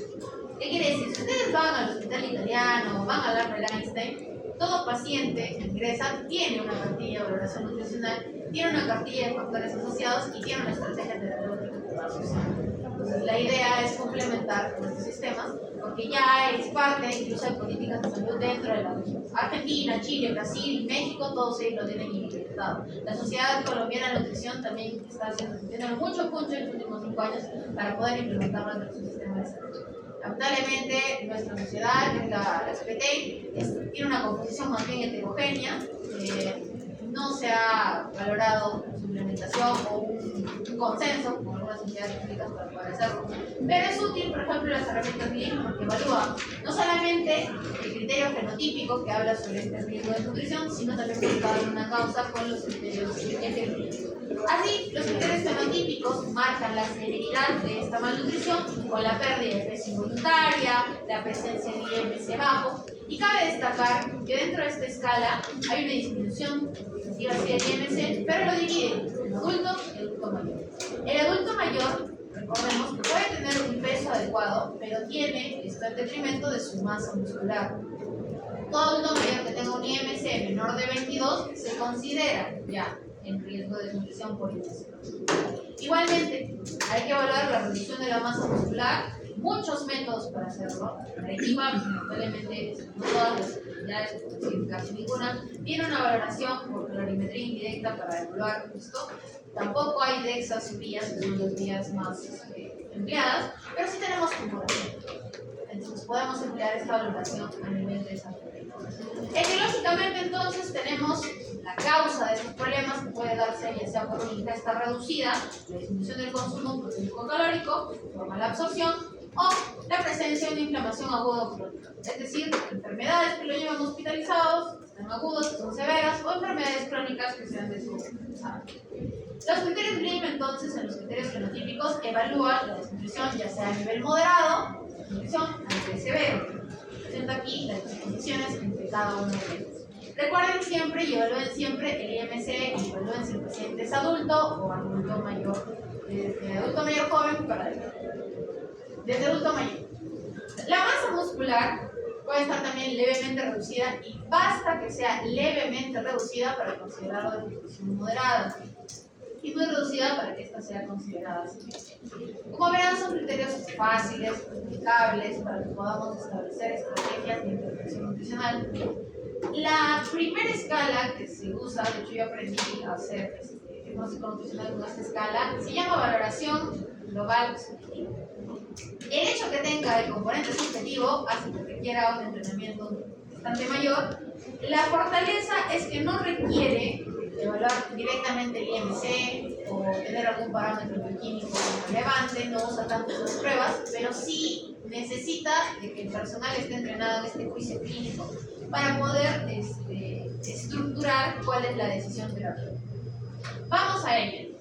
¿Qué quiere decir? Si ustedes van al hospital italiano, van al Albert Einstein, todo paciente que ingresa tiene una cartilla de valoración nutricional, tiene una cartilla de factores asociados y tiene una estrategia terapéutica que va asociada. Entonces, la idea es complementar con estos sistemas, porque ya es parte incluso de políticas de salud dentro de la región. Argentina, Chile, Brasil, México, todos ellos lo tienen implementado. La Sociedad Colombiana de Nutrición también está haciendo mucho puncho en los últimos 5 años para poder implementarlo en nuestro sistema de salud. Lamentablemente, nuestra sociedad, que es la CPT, tiene una composición más bien heterogénea. No se ha valorado su implementación o un consenso con algunas sociedades públicas para poder hacerlo. Pero es útil, por ejemplo, las herramientas GLIM porque evalúa no solamente el criterio fenotípico que habla sobre este riesgo de nutrición, sino también ubicado en una causa con los criterios epidemiológicos. Así, los criterios fenotípicos marcan la severidad de esta malnutrición con la pérdida de peso involuntaria, la presencia de IMC bajo, y cabe destacar que dentro de esta escala hay una disminución significativa del IMC, pero lo divide en adulto y adulto mayor. El adulto mayor, recordemos que puede tener un peso adecuado, pero tiene esto en detrimento de su masa muscular. Todo adulto mayor que tenga un IMC menor de 22 se considera ya en riesgo de desnutrición por IMC. Igualmente, hay que evaluar la reducción de la masa muscular. Muchos métodos para hacerlo. Arequipa, lamentablemente, no todas las actividades, por decir casi ninguna, tiene una valoración por calorimetría indirecta para evaluar esto. Tampoco hay DEXAs y vías, que son las vías más empleadas, pero sí tenemos comparación. Entonces podemos emplear esta valoración a nivel de esa teoría. Etiológicamente, entonces, tenemos la causa de estos problemas que puede darse ya sea por una ingesta reducida, la disminución del consumo proteico calórico, por mala absorción, o la presencia de una inflamación aguda o crónica. Es decir, enfermedades que lo llevan hospitalizados, que están agudas, que son severas, o enfermedades crónicas que sean descompensadas. Los criterios GLIM, entonces, en los criterios fenotípicos, evalúan la desnutrición ya sea a nivel moderado, desnutrición a nivel severo. Presento aquí las disposiciones entre cada uno de ellos. Recuerden siempre y evalúen siempre el IMC y evalúen si el paciente es adulto o adulto mayor, desde adulto mayor joven para desde adulto mayor. La masa muscular puede estar también levemente reducida y basta que sea levemente reducida para considerarlo de nutrición moderada y muy reducida para que esta sea considerada así. Como verán, son criterios fáciles, aplicables para que podamos establecer estrategias de intervención nutricional. La primera escala que se usa, de hecho yo aprendí a hacer diagnóstico nutricional con esta escala, se llama valoración global subjetiva. El hecho que tenga el componente subjetivo hace que requiera un entrenamiento bastante mayor. La fortaleza es que no requiere evaluar directamente el IMC o tener algún parámetro bioquímico relevante, no usa tanto sus pruebas, pero sí necesita de que el personal esté entrenado en este juicio clínico para poder estructurar cuál es la decisión terapéutica. Vamos a ello.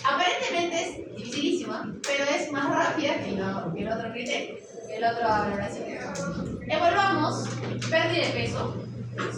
Aparentemente es dificilísima, pero es más rápida que el otro criterio, que el otro valoración. Evaluamos pérdida de peso,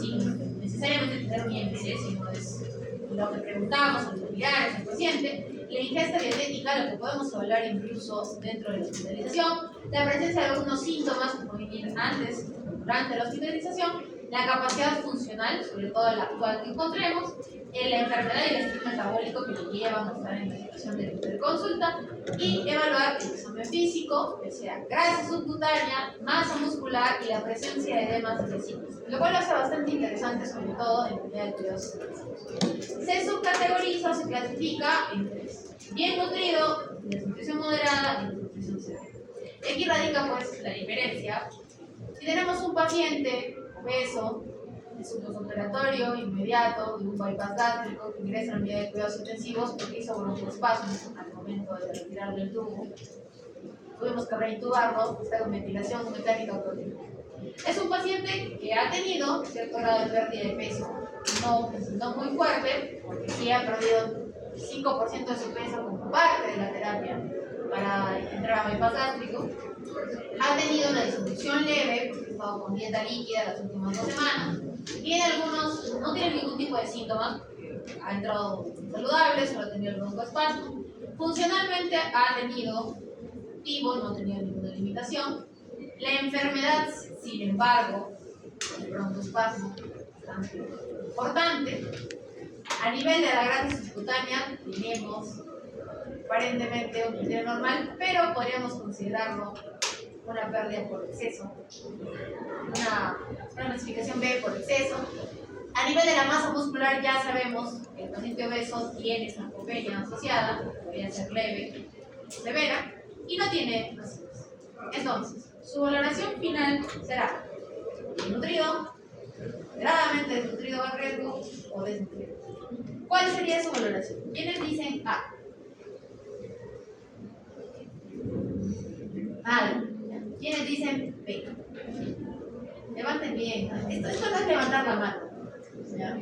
sin necesariamente tener un IMC, sino es lo que preguntamos a los familiares, al paciente, la ingesta dietética, lo que podemos evaluar incluso dentro de la hospitalización, la presencia de algunos síntomas que pueden ir antes, durante la hospitalización, la capacidad funcional, sobre todo la actual que encontremos, la enfermedad y el estilo metabólico que le llevan a estar en la situación de interconsulta, y evaluar el examen físico, que sea grasa subcutánea, masa muscular y la presencia de edemas y vesinas, lo cual lo hace bastante interesante, sobre todo en la unidad de cuidados intensivos. Se subcategoriza o se clasifica en 3: bien nutrido, desnutrición moderada y desnutrición severa. Y aquí radica pues la diferencia. Si tenemos un paciente obeso, de su postoperatorio inmediato, de un bypass gástrico que ingresa en la unidad de cuidados intensivos porque hizo broncoespasmos al momento de retirarle el tubo, tuvimos que reintubarlo, está con ventilación mecánica autónoma. Es un paciente que ha tenido cierto grado de pérdida de peso, no muy fuerte, porque sí ha perdido 5% de su peso como parte de la terapia para entrar a bypass gástrico. Ha tenido una disfunción leve, estado con dieta líquida las últimas 2 semanas, y en algunos no tienen ningún tipo de síntomas, ha entrado saludable, solo ha tenido el broncoespasmo, funcionalmente ha tenido activo, no ha tenido ninguna limitación. La enfermedad, sin embargo, el broncoespasmo es bastante importante. A nivel de la grasa subcutánea tenemos aparentemente un criterio normal, pero podríamos considerarlo una pérdida por exceso, una clasificación B por exceso. A nivel de la masa muscular ya sabemos que el paciente obeso tiene sarcopenia asociada, podría ser leve o severa, y no tiene ácidos. Entonces, su valoración final será nutrido, moderadamente desnutrido a riesgo o desnutrido. ¿Cuál sería su valoración? ¿Quiénes dicen A? Mal. ¿Quiénes dicen B? Levanten bien. Esto no es levantar la mano. ¿Ya?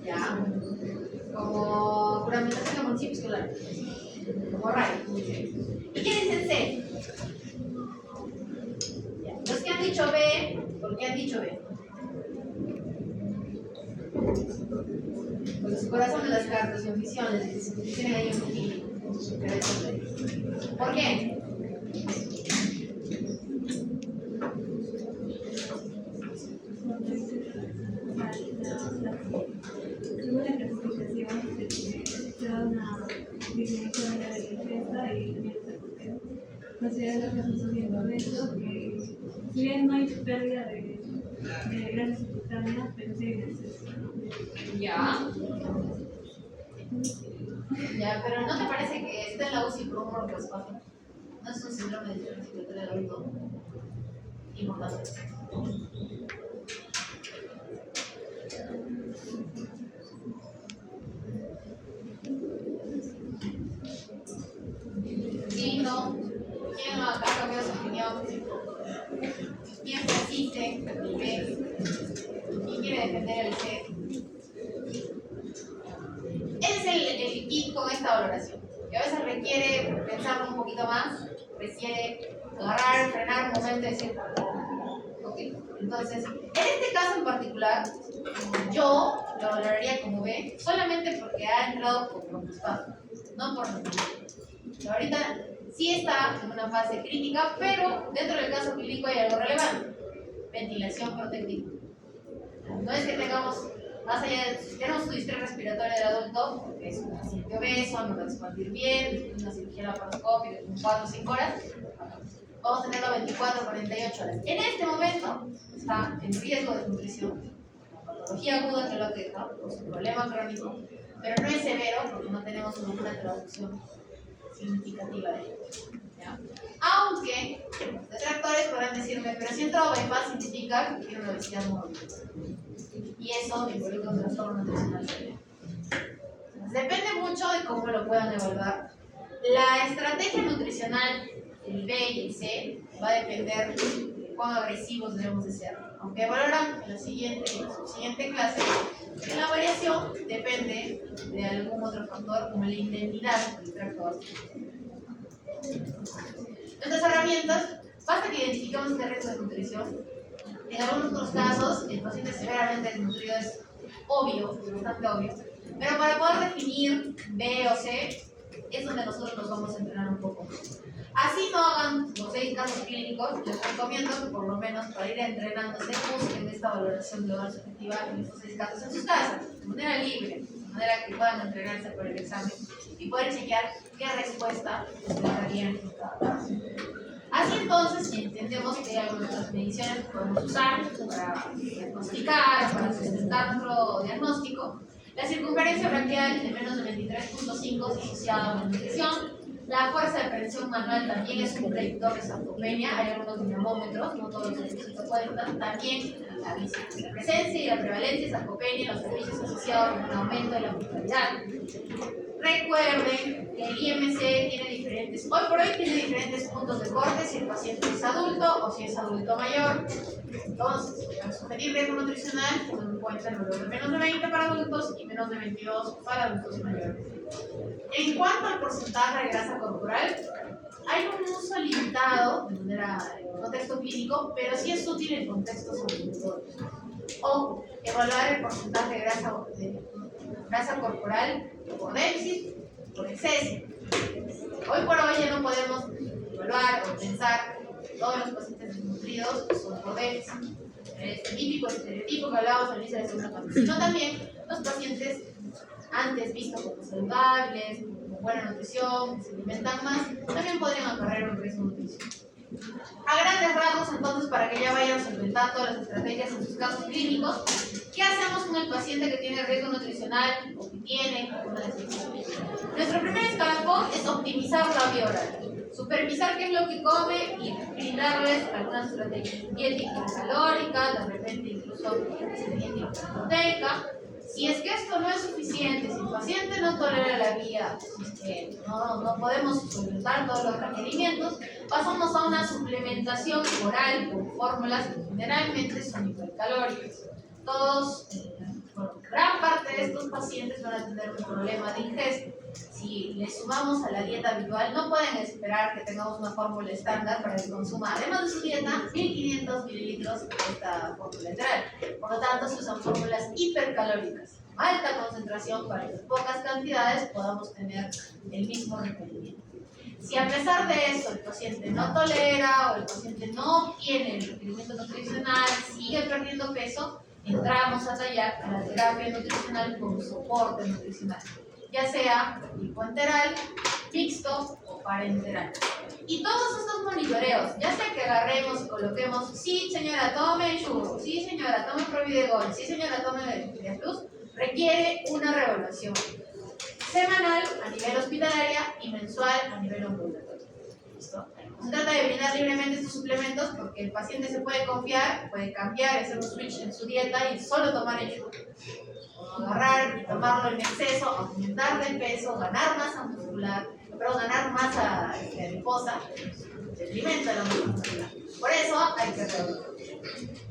¿Ya? Como juramentación de municipio escolar. Como RAI. ¿Y quiénes dicen C? ¿Ya? Los que han dicho B, ¿por qué han dicho B? Porque su corazón de las cartas, su intuición, tienen ahí un poquito. ¿Por qué? Según la clasificación, se da una disminución de la defensa y también se puede considerar que está subiendo obeso, que si bien no hay pérdida de grasa subcutánea, pero sí hay exceso. Ya. Ya, pero ¿no te parece que está en la UCI por un broncoespasmo? ¿No es un síndrome de distrés respiratorio del adulto? Importante. Sí, no. ¿Quién ha cambiado su opinión? ¿Quién persiste? ¿Y ve? ¿Quién quiere defender el C? Ese es el kit con esta valoración, que a veces requiere pensarlo un poquito más, requiere agarrar, frenar un momento y decir, ok. Entonces, en este caso en particular, yo lo valoraría como B solamente porque ha entrado por broncoespasmo, no por neumonía. Ahorita sí está en una fase crítica, pero dentro del caso clínico hay algo relevante: ventilación protectiva. No es que tengamos, más allá de, si tenemos un distrés respiratorio del adulto, porque es un paciente obeso, no va a expandir bien, una cirugía laparoscópica en 4 o 5 horas, vamos a tenerlo 24 o 48 horas. En este momento está en riesgo de nutrición, patología aguda que lo aqueja, por su problema crónico, pero no es severo porque no tenemos una traducción significativa de ello. ¿Ya? Aunque los detractores podrán decirme, pero si entra OBEPA significa que tiene una obesidad mórbida. Y eso involucra un trastorno nutricional severo. Depende mucho de cómo lo puedan evaluar. La estrategia nutricional, el B y el C, va a depender de cuán agresivos debemos de ser. Aunque valoran en la subsiguiente clase, que la variación depende de algún otro factor como la indemnidad del tracto gástrico. Nuestras herramientas, basta que identifiquemos este riesgo de nutrición. En algunos otros casos, el paciente severamente desnutrido es obvio, bastante obvio, pero para poder definir B o C, es donde nosotros nos vamos a entrenar un poco. Así no hagan los 6 casos clínicos, les recomiendo que por lo menos para ir entrenándose busquen esta valoración global subjetiva en estos 6 casos en sus casas, de manera libre, de manera que puedan entrenarse por el examen y poder chequear qué respuesta les darían en cada caso. Así entonces, si entendemos que hay algunas otras mediciones que podemos usar para diagnosticar, para sustentar nuestro diagnóstico, la circunferencia braquial de menos de 23.5 es asociada a una nutrición. La fuerza de presión manual también es un predictor de sarcopenia. Hay algunos dinamómetros, no todos los servicios se cuentan. También la presencia y la prevalencia de sarcopenia en los servicios asociados con un aumento de la mortalidad. Recuerden el IMC tiene diferentes, hoy por hoy tiene diferentes puntos de corte si el paciente es adulto o si es adulto mayor. Entonces, al sugerir riesgo nutricional, teniendo en cuenta el valor de menos de 20 para adultos y menos de 22 para adultos mayores. En cuanto al porcentaje de grasa corporal, hay un uso limitado de manera en contexto clínico, pero sí es útil en contextos ambulatorios. O evaluar el porcentaje de grasa corporal por déficit, por exceso. Hoy por hoy ya no podemos evaluar o pensar que todos los pacientes desnutridos son por déficit. El típico estereotipo que hablábamos al inicio de la segunda parte, sino también los pacientes antes vistos como saludables, con buena nutrición, que se alimentan más, también podrían acarrear un riesgo nutricional. A grandes rasgos, entonces, para que ya vayan solventando las estrategias en sus casos clínicos, ¿qué hacemos con el paciente que tiene riesgo nutricional o que tiene alguna desnutrición? Nuestro primer escalafón es optimizar la vía oral, supervisar qué es lo que come y brindarles algunas estrategias, dieta hipercalórica, de repente incluso dieta proteica. Si es que esto no es suficiente, si el paciente no tolera la vía, si es que no podemos solventar todos los requerimientos, pasamos a una suplementación oral con fórmulas que generalmente son hipercalóricas. Gran parte de estos pacientes van a tener un problema de ingesta. Si les sumamos a la dieta habitual, no pueden esperar que tengamos una fórmula estándar para que consuma, además de su dieta, 1500 mililitros de esta fórmula enteral. Por lo tanto, se usan fórmulas hipercalóricas, alta concentración para que en pocas cantidades podamos tener el mismo requerimiento. Si a pesar de eso el paciente no tolera o el paciente no obtiene el requerimiento nutricional, sigue perdiendo peso, entramos a tallar a la terapia nutricional con soporte nutricional, ya sea hipoenteral, mixto o parenteral. Y todos estos monitoreos, ya sea que agarremos y coloquemos, sí señora, tome Ensure, sí señora, tome Providegol, sí señora, tome Vitalidad Plus, requiere una reevaluación semanal a nivel hospitalaria y mensual a nivel ambulatorio. ¿Listo? No se trata de brindar libremente estos suplementos porque el paciente se puede confiar, puede cambiar, hacer un switch en su dieta y solo tomar Ensure. O agarrar y tomarlo en exceso, aumentar de peso, ganar masa muscular, ganar masa adiposa, detrimento de la masa muscular. Por eso hay que reevaluar.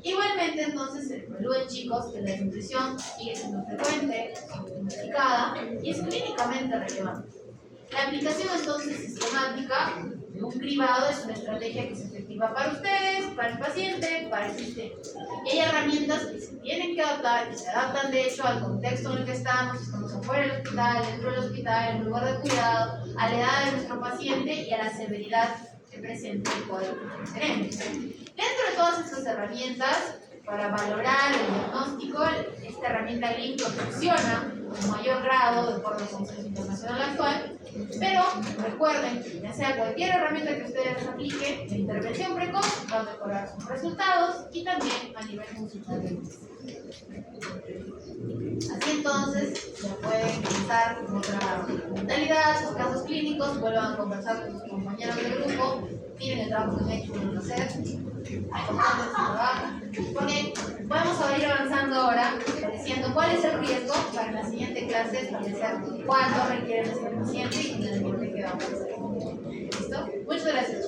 Igualmente, entonces, se evalúen, chicos, que la desnutrición sigue siendo frecuente, diagnosticada y es clínicamente relevante. La aplicación, entonces, sistemática de un cribado es una estrategia que es efectiva para ustedes, para el paciente, para el sistema. Y hay herramientas que se tienen que adaptar y se adaptan, de hecho, al contexto en el que estamos afuera del hospital, dentro del hospital, en un lugar de cuidado, a la edad de nuestro paciente y a la severidad que presenta el cuadro que tenemos. Dentro de todas estas herramientas, para valorar el diagnóstico, esta herramienta GLIM funciona con mayor grado de acuerdo a la Consenso Internacional actual, pero recuerden que ya sea cualquier herramienta que ustedes apliquen, la intervención precoz va a mejorar sus resultados y también a nivel consultorio. Así entonces, ya pueden pensar en otra mentalidad, sus casos clínicos, vuelvan a conversar con sus compañeros del grupo, miren el trabajo que han hecho en hacer, porque podemos ir avanzando ahora, diciendo cuál es el riesgo para la siguiente clase, establecer cuánto requiere nuestro paciente y en el tiempo que vamos a hacer. ¿Listo? Muchas gracias.